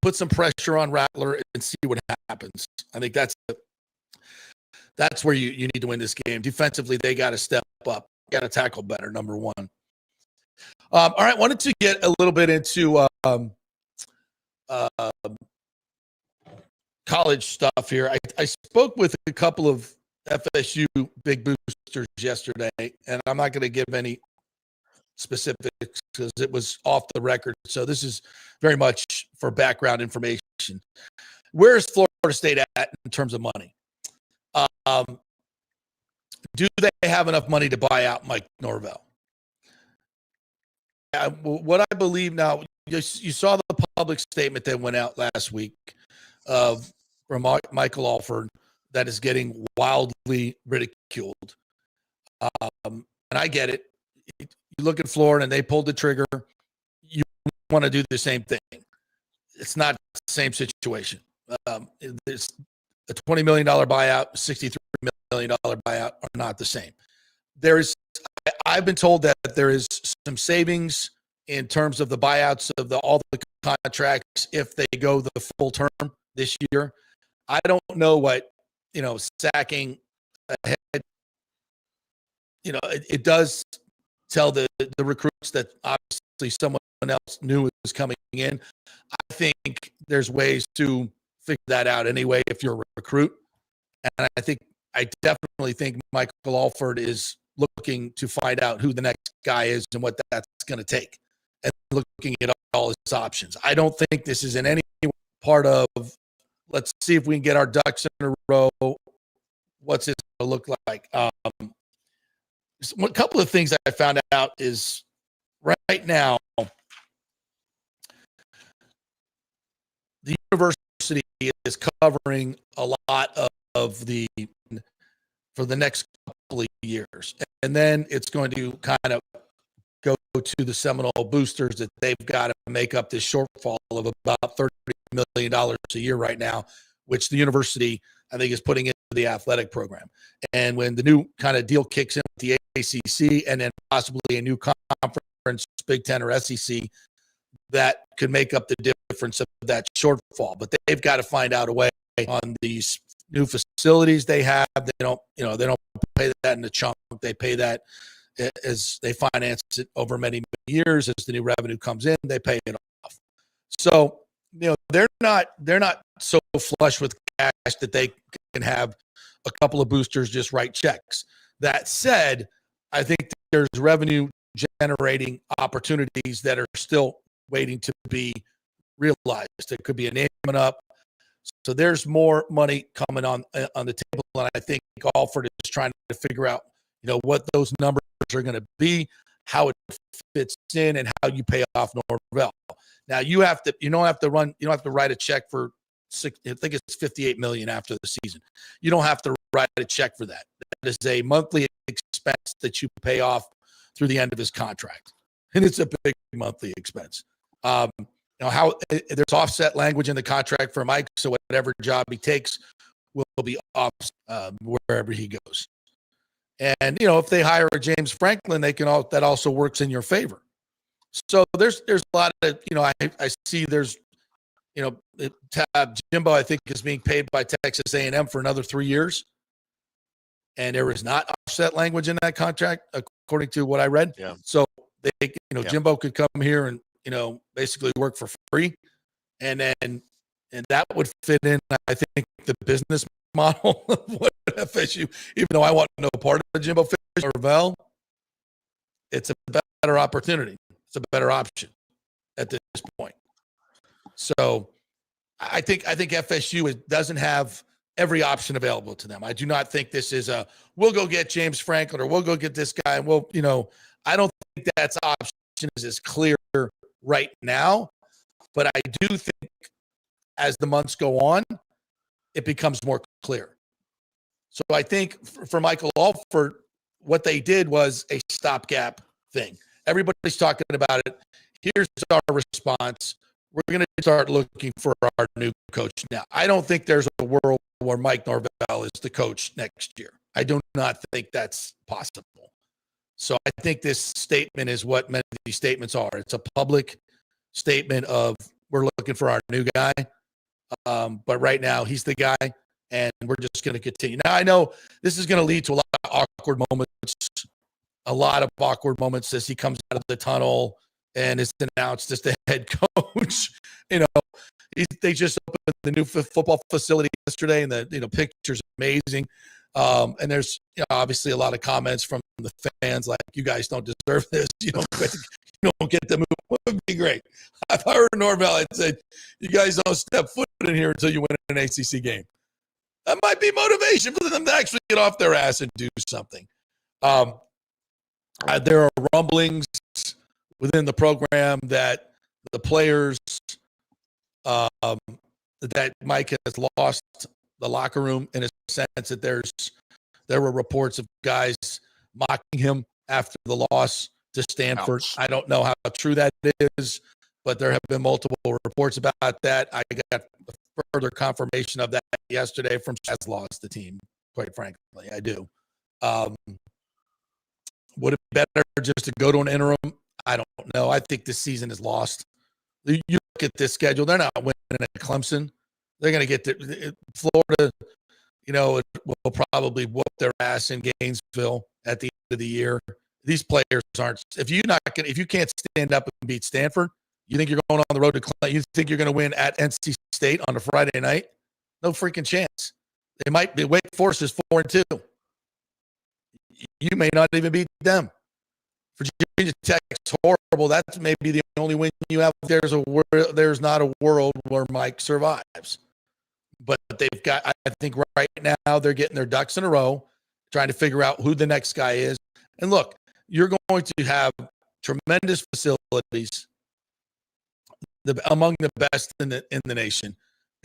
Put some pressure on Rattler and see what happens. I think that's where you need to win this game. Defensively, they got to step up. Got to tackle better, number one. All right, wanted to get a little bit into college stuff here. I spoke with a couple of FSU big boosters yesterday, and I'm not going to give any specifics because it was off the record. So this is very much for background information. Where is Florida State at in terms of money? Do they have enough money to buy out Mike Norvell? What I believe now, you saw the public statement that went out last week from Michael Alford that is getting wildly ridiculed. And I get it. You look at Florida and they pulled the trigger. You want to do the same thing. It's not the same situation. There's a $20 million buyout, $63 million buyout are not the same. I've been told that there is some savings in terms of the buyouts of all the contracts if they go the full term this year. I don't know what, sacking ahead, it does tell the recruits that obviously someone else new is coming in. I think there's ways to figure that out anyway if you're a recruit. And I definitely think Michael Alford is looking to find out who the next guy is and what that's going to take and looking at all his options. I don't think this is in any part of, let's see if we can get our ducks in a row. What's this going to look like? A couple of things I found out is right now, the university is covering a lot of for the next couple of years. And then it's going to kind of go to the Seminole boosters that they've got to make up this shortfall of about $30 million a year right now, which the university, I think, is putting into the athletic program. And when the new kind of deal kicks in with the ACC and then possibly a new conference, Big Ten or SEC, that could make up the difference of that shortfall. But they've got to find out a way on these new facilities they have. They don't pay that in a chunk. They pay that as they finance it over many years. As the new revenue comes in, they pay it off. So, they're not so flush with cash that they can have a couple of boosters just write checks. That said, I think there's revenue generating opportunities that are still waiting to be realized. There could be a name coming up. So there's more money coming on the table, and I think Alford is trying to figure out, what those numbers are going to be, how it fits in, and how you pay off Norvell. Now you don't have to write a check for I think it's $58 million after the season. You don't have to write a check for that. That is a monthly expense that you pay off through the end of his contract, and it's a big monthly expense. How there's offset language in the contract for Mike, so whatever job he takes will be off wherever he goes. And if they hire a James Franklin, that also works in your favor. So there's a lot of, I see there's, Jimbo, I think, is being paid by Texas A&M for another 3 years. And there is not offset language in that contract, according to what I read. Yeah. So Jimbo could come here and, basically work for free. And that would fit in, I think, the business model of what FSU, even though I want no part of Jimbo Fisher or Vel, it's a better opportunity. It's a better option at this point. So I think FSU doesn't have every option available to them. I do not think this is we'll go get James Franklin or we'll go get this guy. And I don't think that's option is as clear right now. But I do think as the months go on, it becomes more clear. So I think for Michael Alford, what they did was a stopgap thing. Everybody's talking about it. Here's our response. We're going to start looking for our new coach now. I don't think there's a world where Mike Norvell is the coach next year. I do not think that's possible. So I think this statement is what many of these statements are. It's a public statement of we're looking for our new guy. But right now he's the guy and we're just going to continue. Now I know this is going to lead to a lot of awkward moments as he comes out of the tunnel and is announced as the head coach. They just opened the new football facility yesterday, and the picture's amazing. And there's obviously a lot of comments from the fans like, "You guys don't deserve this. You don't get the move." It would be great. If I were Norvell, I'd say, "You guys don't step foot in here until you win an ACC game." That might be motivation for them to actually get off their ass and do something. There are rumblings within the program that the players, that Mike has lost the locker room in a sense that there were reports of guys mocking him after the loss to Stanford. Ouch. I don't know how true that is, but there have been multiple reports about that. I got further confirmation of that yesterday from Chad's lost the team, quite frankly. I do. Would it be better just to go to an interim? I don't know. I think this season is lost. You look at this schedule, they're not winning at Clemson. They're going to get to Florida, will probably whoop their ass in Gainesville at the end of the year. These players aren't. If you can't stand up and beat Stanford, you think you're going on the road to Clemson? You think you're going to win at NC State on a Friday night? No freaking chance. They might be. Wake Forest is 4-2. You may not even beat them. Virginia Tech's horrible. That's maybe the only win you have. There's not a world where Mike survives. But they've got, I think right now they're getting their ducks in a row, trying to figure out who the next guy is. And look, you're going to have tremendous facilities, among the best in the nation.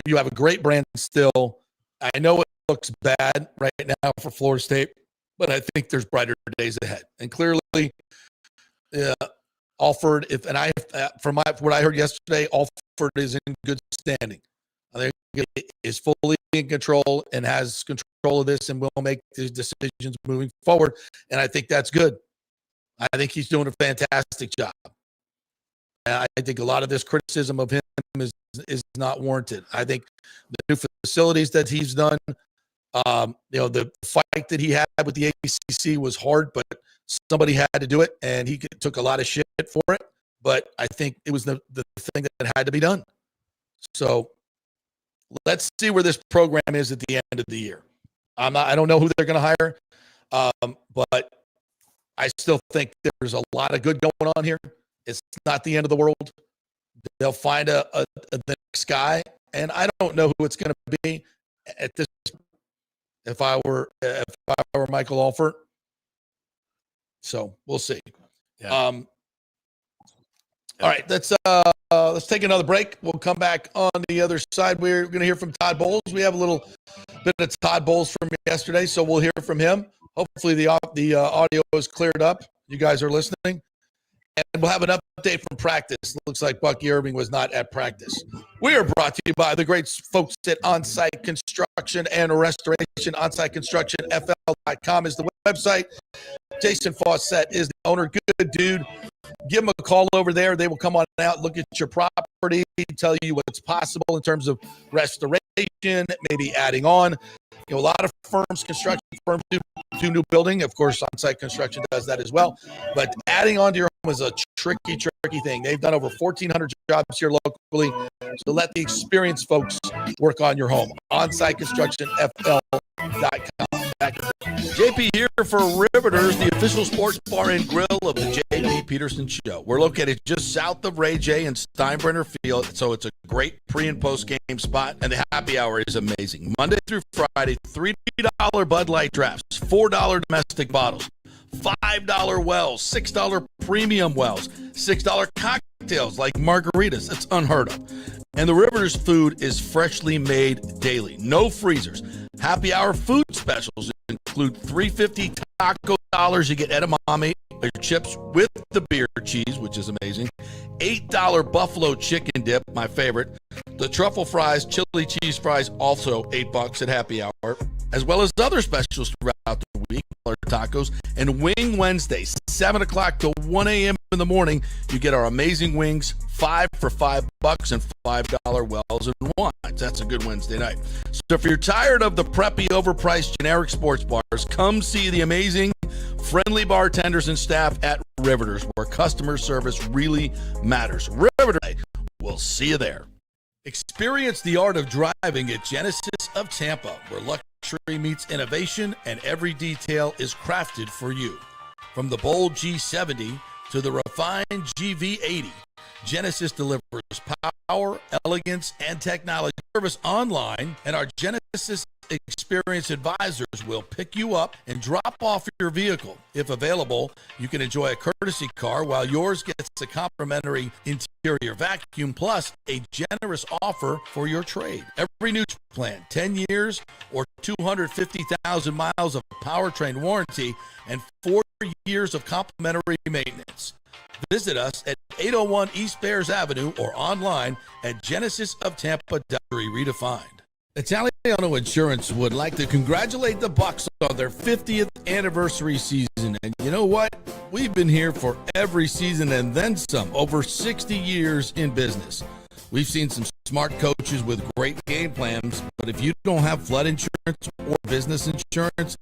You have a great brand still. I know it looks bad right now for Florida State, but I think there's brighter days ahead. And clearly, Alford, from what I heard yesterday, Alford is in good standing. I think he is fully in control and has control of this and will make these decisions moving forward. And I think that's good. I think he's doing a fantastic job. I think a lot of this criticism of him is not warranted. I think the new facilities that he's done, the fight that he had with the ACC was hard, but somebody had to do it, and he took a lot of shit for it. But I think it was the thing that had to be done. So let's see where this program is at the end of the year. I don't know who they're going to hire, but I still think there's a lot of good going on here. It's not the end of the world. They'll find the next guy, and I don't know who it's going to be at this. If I were Michael Alford, so we'll see. Yeah. All right, let's take another break. We'll come back on the other side. We're going to hear from Todd Bowles. We have a little bit of Todd Bowles from yesterday, so we'll hear from him. Hopefully the audio is cleared up. You guys are listening. And we'll have an update from practice. Looks like Bucky Irving was not at practice. We are brought to you by the great folks at On-Site Construction and Restoration. On-Site Construction, FL.com is the website. Jason Fawcett is the owner. Good dude. give them a call over there. They will come on out, look at your property, tell you what's possible in terms of restoration, maybe adding on. A lot of firms, construction firms do new building. Of course, on-site construction does that as well. But adding on to your home is a tricky thing. They've done over 1,400 jobs here locally. So let the experienced folks work on your home. On-site construction, FL.com. JP here for Riveters, the official sports bar and grill of the JP Peterson Show. We're located just south of Ray J and Steinbrenner Field, so it's a great pre- and post-game spot, and the happy hour is amazing. Monday through Friday, $3 Bud Light drafts, $4 domestic bottles, $5 wells, $6 premium wells, $6 cocktails like margaritas. It's unheard of. And the Riveters food is freshly made daily. No freezers. Happy hour food specials include $3.50 taco dollars. You get edamame or chips with the beer cheese, which is amazing. $8 buffalo chicken dip, my favorite. The truffle fries, chili cheese fries, also $8 at happy hour, as well as other specials throughout the week. Tacos and Wing Wednesdays, 7 o'clock to 1 a.m. in the morning. You get our amazing wings, 5 for $5 and $5 wells and wines. That's a good Wednesday night. So if you're tired of the preppy, overpriced generic sports bars, come see the amazing, friendly bartenders and staff at Riveters, where customer service really matters. Riveters, we'll see you there. Experience the art of driving at Genesis of Tampa, where luxury meets innovation and every detail is crafted for you. From the bold G70 to the refined GV80, Genesis delivers power, elegance, and technology. Service online, and our Genesis experienced advisors will pick you up and drop off your vehicle. If available, you can enjoy a courtesy car while yours gets a complimentary interior vacuum plus a generous offer for your trade. Every new plan, 10 years or 250,000 miles of powertrain warranty and 4 years of complimentary maintenance. Visit us at 801 East Bears Avenue or online at genesisoftampa.com. Redefined. Italiano Insurance would like to congratulate the Bucs on their 50th anniversary season. And you know what? We've been here for every season and then some, over 60 years in business. We've seen some smart coaches with great game plans, but if you don't have flood insurance or business insurance,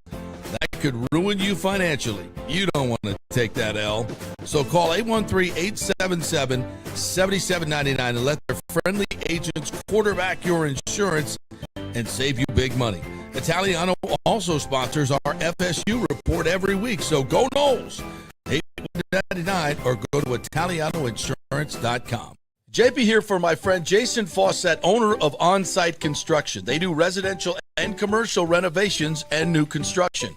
that could ruin you financially. You don't want to take that L. So call 813-877-7799 and let their friendly agents quarterback your insurance and save you big money. Italiano also sponsors our FSU report every week, so go Noles. 899 or go to italianoinsurance.com. JP here for my friend Jason Fawcett, owner of On-Site Construction. They do residential and commercial renovations and new construction.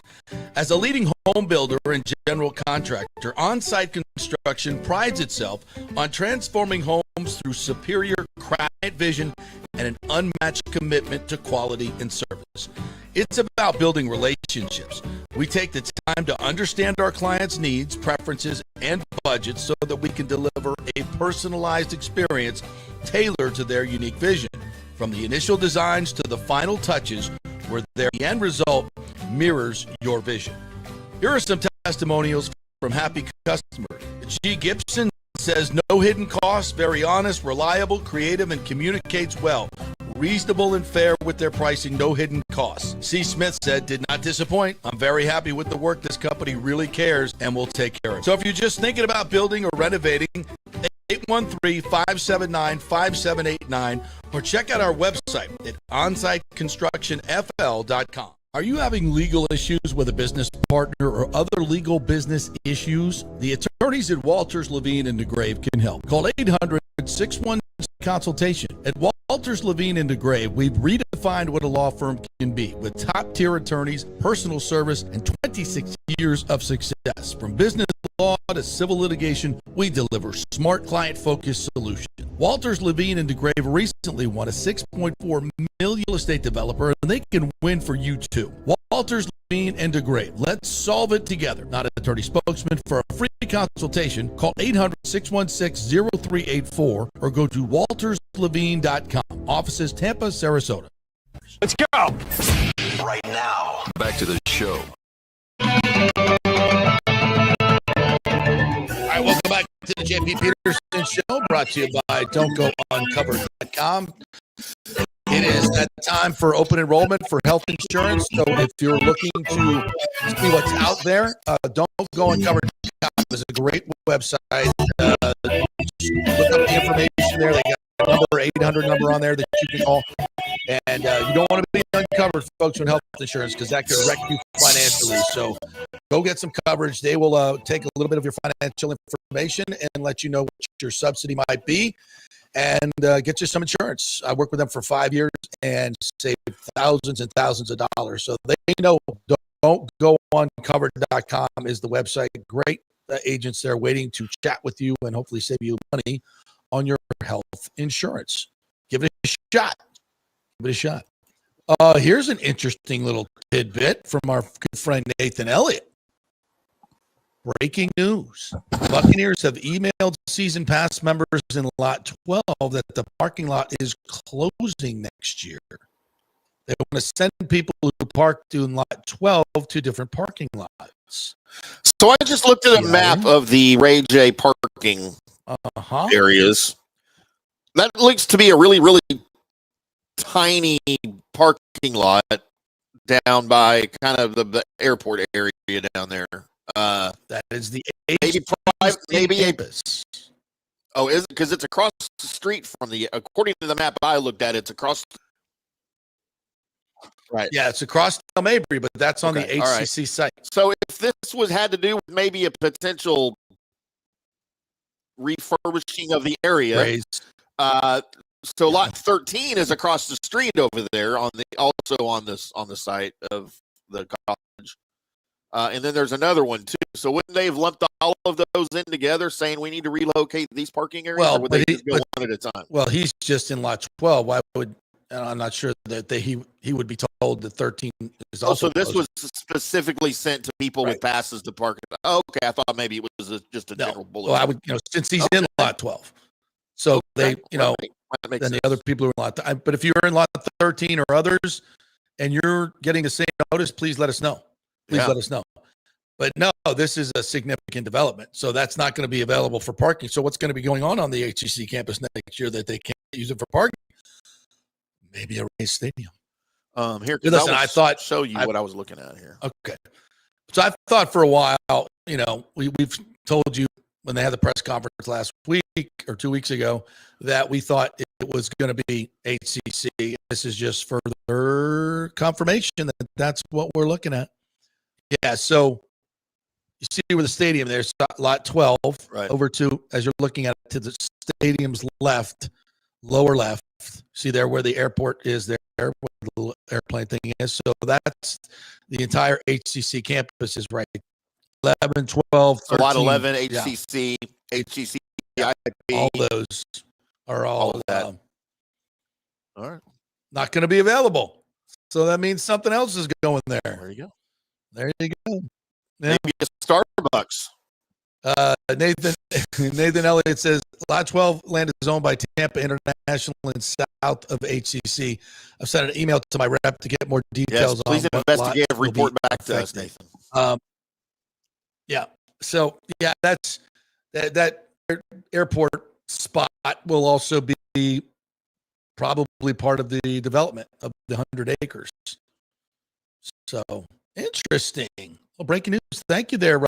As a leading home builder and general contractor, On-Site Construction prides itself on transforming homes through superior client vision and an unmatched commitment to quality and service. It's about building relationships. We take the time to understand our clients' needs, preferences, and budgets so that we can deliver a personalized experience tailored to their unique vision. From the initial designs to the final touches, where the end result mirrors your vision. Here are some testimonials from happy customers. G. Gibson says, no hidden costs, very honest, reliable, creative, and communicates well. Reasonable and fair with their pricing, no hidden costs. C. Smith said, did not disappoint. I'm very happy with the work. This company really cares and will take care of it. So if you're just thinking about building or renovating, 813-579-5789 or check out our website at onsiteconstructionfl.com. Are you having legal issues with a business partner or other legal business issues? The attorneys at Walters, Levine, and DeGrave can help. Call 800-616 consultation. At Walters, Levine, and DeGrave, we've redefined what a law firm can be with top-tier attorneys, personal service, and 26 years of success. From business law to civil litigation, we deliver smart, client-focused solutions. Walters, Levine, and DeGrave recently won a $6.4 million real estate developer, and they can win for you too. Walters, Levine, and DeGrave. Let's solve it together. Not an attorney spokesman. For a free consultation, call 800-616-0384 or go to walterslevine.com. Offices Tampa, Sarasota. Let's go. Right now. Back to the show. All right, welcome back to the JP Peterson Show, brought to you by Don'tGoUncovered.com. It is that time for open enrollment for health insurance. So if you're looking to see what's out there, Don'tGoUncovered.com is a great website. Look up the information there. They got a number, 800 number on there that you can call. And you don't want to be uncovered, folks, with health insurance because that could wreck you financially. So go get some coverage. They will take a little bit of your financial information and let you know what your subsidy might be and get you some insurance. I worked with them for 5 years and saved thousands and thousands of dollars. So they know Don'tGoUncovered.com is the website. Great agents there waiting to chat with you and hopefully save you money on your health insurance. Give it a shot. Give it a shot. Here's an interesting little tidbit from our good friend Nathan Elliott. Breaking news. Buccaneers have emailed season pass members in Lot 12 that the parking lot is closing next year. They want to send people who parked in Lot 12 to different parking lots. So I just looked at a map of the Ray J parking areas. That looks to be a really, really tiny parking lot down by kind of the airport area down there. That is the maybe campus. Oh, is it? Because it's across the street from according to the map I looked at, it's across. Right. Yeah, it's across Del Mabry, but that's on the HCC site. So if this had to do with maybe a potential refurbishing of the area, so lot 13 is across the street over there on the site of the college. And then there's another one too. So wouldn't they have lumped all of those in together saying we need to relocate these parking areas? Well, or would they just go one at a time? Well, he's just in lot 12. Why would I'm not sure that he would be told that 13 is also. So this was specifically sent to people with passes to park. Oh, okay. I thought maybe it was just a general bullet. Well, I would, since he's in lot 12. So then the other people who are in lot, but if you're in lot 13 or others and you're getting the same notice, please let us know. Please let us know. But no, this is a significant development. So that's not going to be available for parking. So what's going to be going on the HCC campus next year that they can't use it for parking? Maybe a race stadium. Here, listen, I thought show you what I was looking at here. Okay. So I thought for a while, we've told you when they had the press conference last week or 2 weeks ago that we thought it was going to be HCC. This is just further confirmation that that's what we're looking at. Yeah. So you see where the stadium there's lot 12 over to, as you're looking at it, to the stadium's left, lower left. See there where the airport is there, where the little airplane thing is. So that's the entire HCC campus is right. 11, 12, 13. So lot 11, HCC, HCC, IP. All those are all that. All right. Not going to be available. So that means something else is going there. There you go. There you go. Yeah. Maybe a Starbucks. Nathan Elliott says lot 12 land is owned by Tampa International and south of HCC. I've sent an email to my rep to get more details. Please investigative report back to us, Nathan. Yeah. So that's that airport spot will also be probably part of the development of the 100 acres. So interesting. Well, breaking news. Thank you there,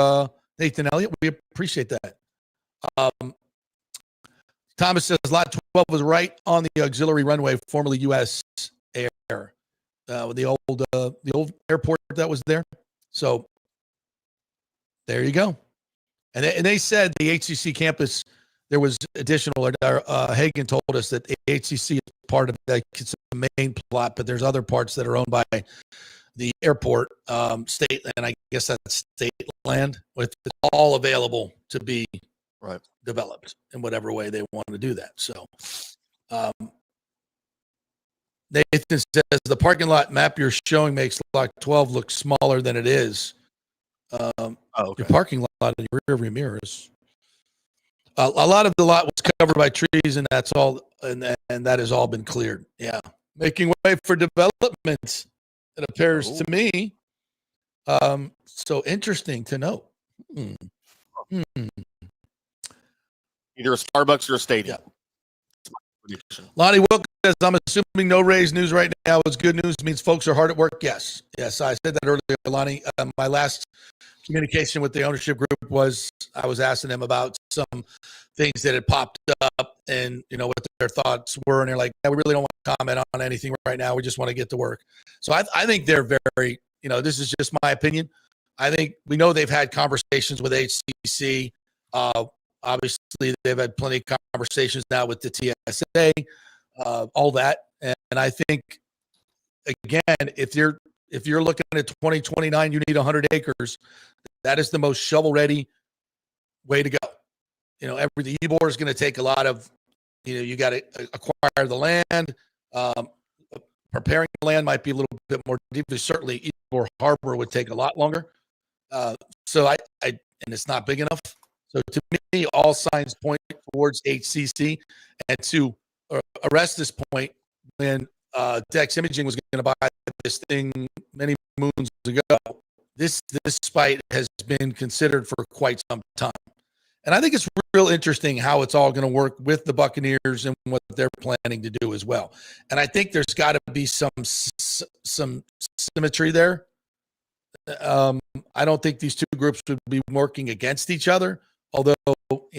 Nathan Elliott. We appreciate that. Thomas says lot 12 was right on the auxiliary runway, formerly U.S. Air, the old airport that was there. So there you go. And they said the HCC campus, there was additional. Hagen told us that the HCC is part of that. It's the main plot, but there's other parts that are owned by the airport, state, and I guess that's state land, with all available to be developed in whatever way they want to do that. So Nathan says the parking lot map you're showing makes lot 12 look smaller than it is. Your parking lot in your rearview mirrors. A lot of the lot was covered by trees, and that's all, and that has all been cleared. Yeah, making way for development. It appears to me. So interesting to note. either a Starbucks or a stadium. Yeah. Lonnie Wilkins says, I'm assuming no Rays news right now is good news. Means folks are hard at work. Yes, I said that earlier, Lonnie. My last communication with the ownership group was I was asking them about some things that had popped up and, what their thoughts were. And they're like, we really don't want to comment on anything right now. We just want to get to work. So I think they're very, this is just my opinion. I think we know they've had conversations with HCC. Obviously, they've had plenty of conversations now with the TSA, all that. And I think, again, if you're looking at 2029, you need 100 acres. That is the most shovel-ready way to go. The EBOR is going to take a lot of, you got to acquire the land. Preparing the land might be a little bit more deep. Certainly, EBOR Harbor would take a lot longer. So and it's not big enough. So to me, all signs point towards HCC. And to arrest this point, when Dex Imaging was going to buy this thing many moons ago, this fight has been considered for quite some time. And I think it's real interesting how it's all going to work with the Buccaneers and what they're planning to do as well. And I think there's got to be some symmetry there. I don't think these two groups would be working against each other. Although,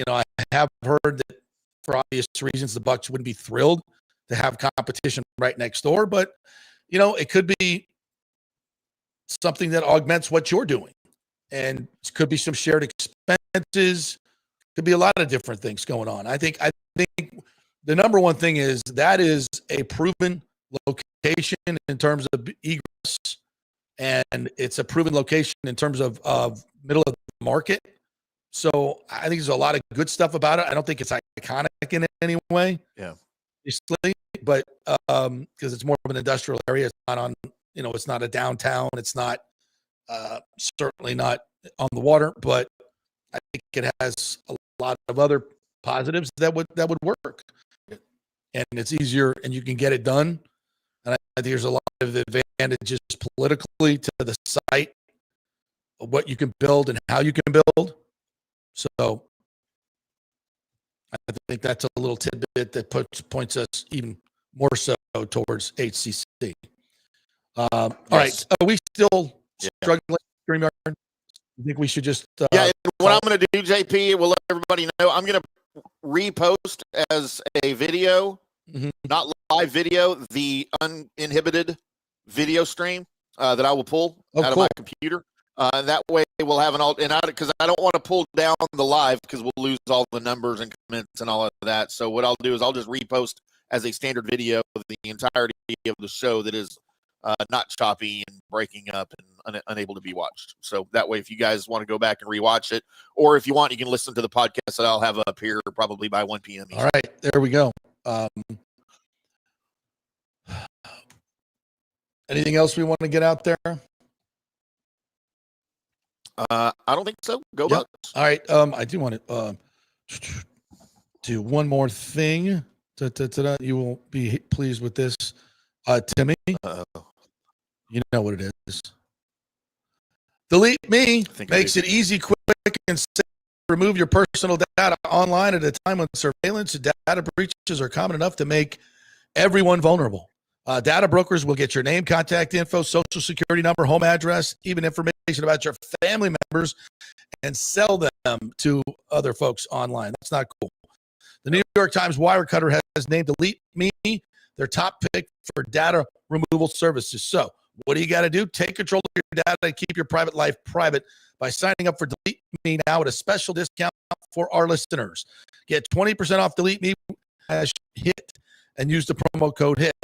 I have heard that for obvious reasons, the Bucs wouldn't be thrilled to have competition right next door. But, it could be something that augments what you're doing. And it could be some shared expenses. Could be a lot of different things going on. I think the number one thing is that is a proven location in terms of egress, and it's a proven location in terms of middle of the market. So I think there's a lot of good stuff about it. I don't think it's iconic in any way. Yeah. Obviously, but because it's more of an industrial area. It's not on, it's not a downtown. It's not certainly not on the water, but I think it has a lot of other positives that would work. And it's easier and you can get it done. And I think there's a lot of advantages politically to the site, of what you can build and how you can build. So I think that's a little tidbit that points us even more so towards HCC. All right. Are we still struggling? StreamYard? I think we should just. And what I'm going to do, JP, we'll let everybody know. I'm going to repost as a video, not live video, the uninhibited video stream that I will pull out of my computer. That way we'll have because I don't want to pull down the live because we'll lose all the numbers and comments and all of that. So what I'll do is I'll just repost as a standard video of the entirety of the show that is not choppy and breaking up and unable to be watched. So that way, if you guys want to go back and rewatch it, or if you want, you can listen to the podcast that I'll have up here probably by 1 p.m. All right, there we go. Anything else we want to get out there? I don't think so. Go Bucs. All right. I do want to do one more thing. You will be pleased with this. Timmy, you know what it is. Delete Me makes it easy, quick, and safe to remove your personal data online at a time when surveillance and data breaches are common enough to make everyone vulnerable. Data brokers will get your name, contact info, social security number, home address, even information about your family members, and sell them to other folks online. That's not cool. The New York Times Wirecutter has named Delete Me their top pick for data removal services. So what do you got to do? Take control of your data and keep your private life private by signing up for Delete Me now at a special discount for our listeners. Get 20% off Delete Me as HIT and use the promo code HIT.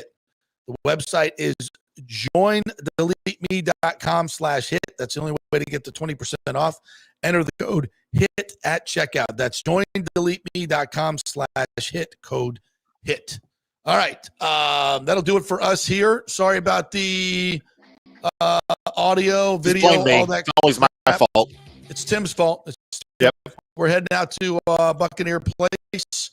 The website is joindeleteme.com/hit. That's the only way to get the 20% off. Enter the code HIT at checkout. That's joindeleteme.com/hit, code HIT. All right. That'll do it for us here. Sorry about the audio, video, all that. It's always my fault. It's Tim's fault. Yep. We're heading out to Buccaneer Place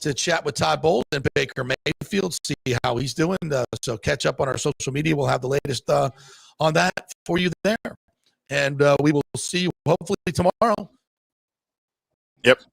to chat with Todd Bowles and Baker Mayfield, see how he's doing. So catch up on our social media. We'll have the latest on that for you there. And we will see you hopefully tomorrow. Yep.